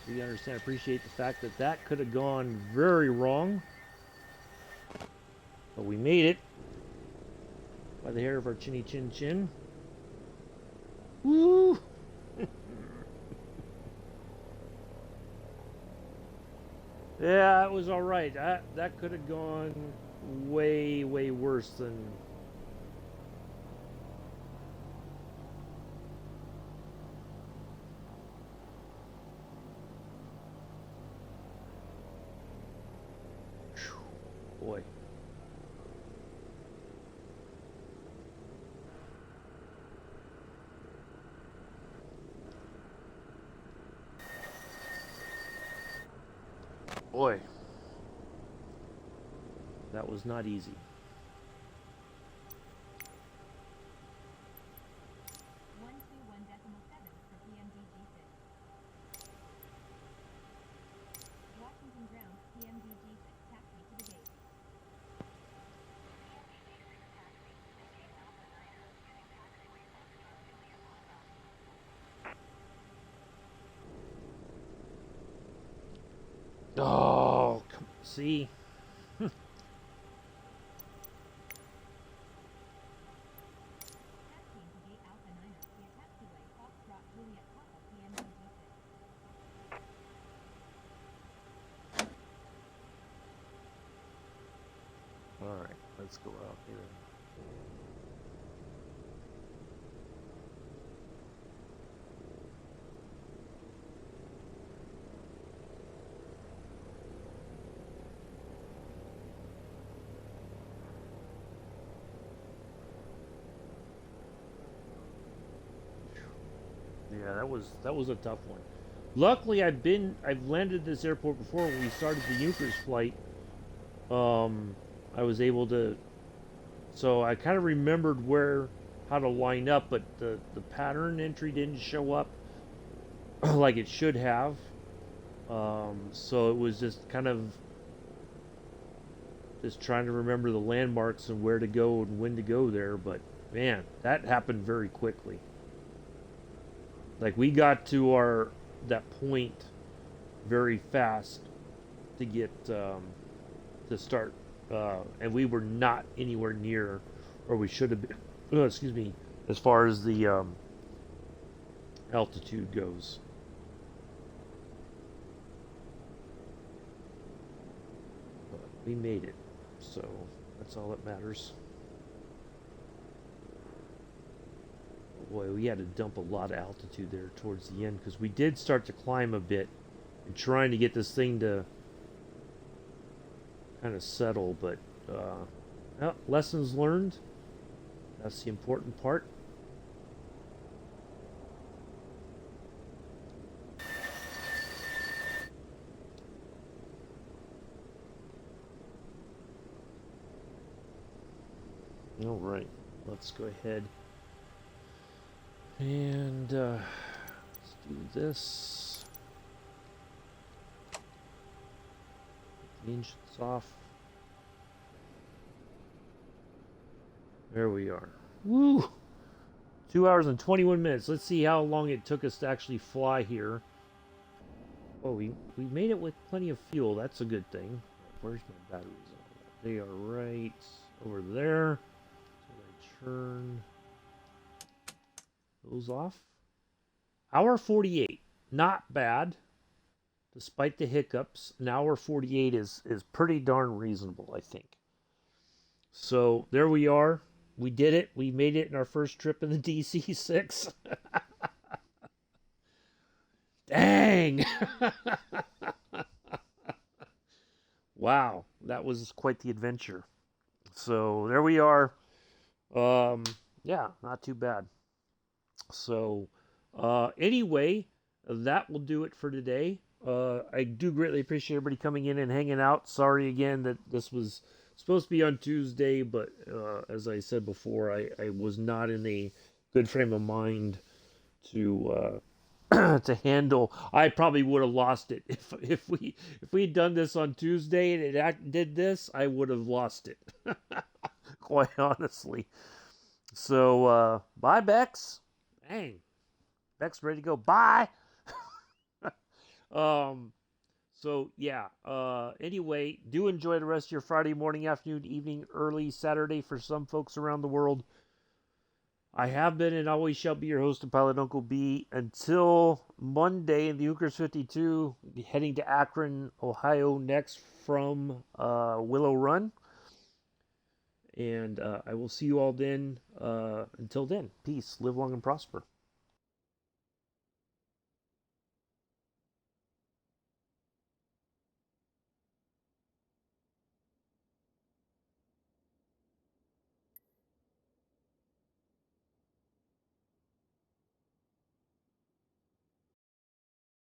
A: We understand, appreciate the fact that that could have gone very wrong. But we made it. By the hair of our chinny chin chin. Woo! Yeah, it was alright. That could have gone way, way worse than... Boy. Boy. That was not easy.
D: Washington ground, PMDG-6, taxi to the gate.
A: Oh, come, see?
D: Taxiing to gate Alpha 9 via taxiway Foxtrot Juliet Papa PMDG-6.
A: Alright, let's go out here. Yeah, that was a tough one. Luckily, I've landed this airport before when we started the Junkers flight. I was able to, so I kind of remembered how to line up, but the pattern entry didn't show up like it should have. So it was just kind of just trying to remember the landmarks and where to go and when to go there. But man, that happened very quickly. Like we got to that point very fast to get to start, and we were not anywhere near, or we should have been. Oh, excuse me, as far as the altitude goes. But we made it, so that's all that matters. Boy, we had to dump a lot of altitude there towards the end because we did start to climb a bit and trying to get this thing to kind of settle, but well, lessons learned. That's the important part. All right, let's go ahead and let's do this. The engines off. There we are. Woo! 2 hours and 21 minutes. Let's see how long it took us to actually fly here. Oh, we made it with plenty of fuel. That's a good thing. Where's my batteries? They are right over there. So I turn those off. Hour 48. Not bad. Despite the hiccups, an hour 48 is pretty darn reasonable, I think. So there we are. We did it. We made it in our first trip in the DC-6. Dang! Wow, that was quite the adventure. So there we are. Yeah, not too bad. So anyway, that will do it for today. I do greatly appreciate everybody coming in and hanging out. Sorry again that this was supposed to be on Tuesday, but as I said before, I was not in a good frame of mind to to handle. I probably would have lost it if we'd done this on Tuesday and it did this. I would have lost it, quite honestly. So bye, Bex. Dang, Bex ready to go. Bye. So yeah, anyway, do enjoy the rest of your Friday morning, afternoon, evening, early Saturday for some folks around the world. I have been and always shall be your host and pilot, Uncle B, until Monday in the Hookers 52, heading to Akron, Ohio next from Willow Run. And I will see you all then. Until then, peace, live long and prosper.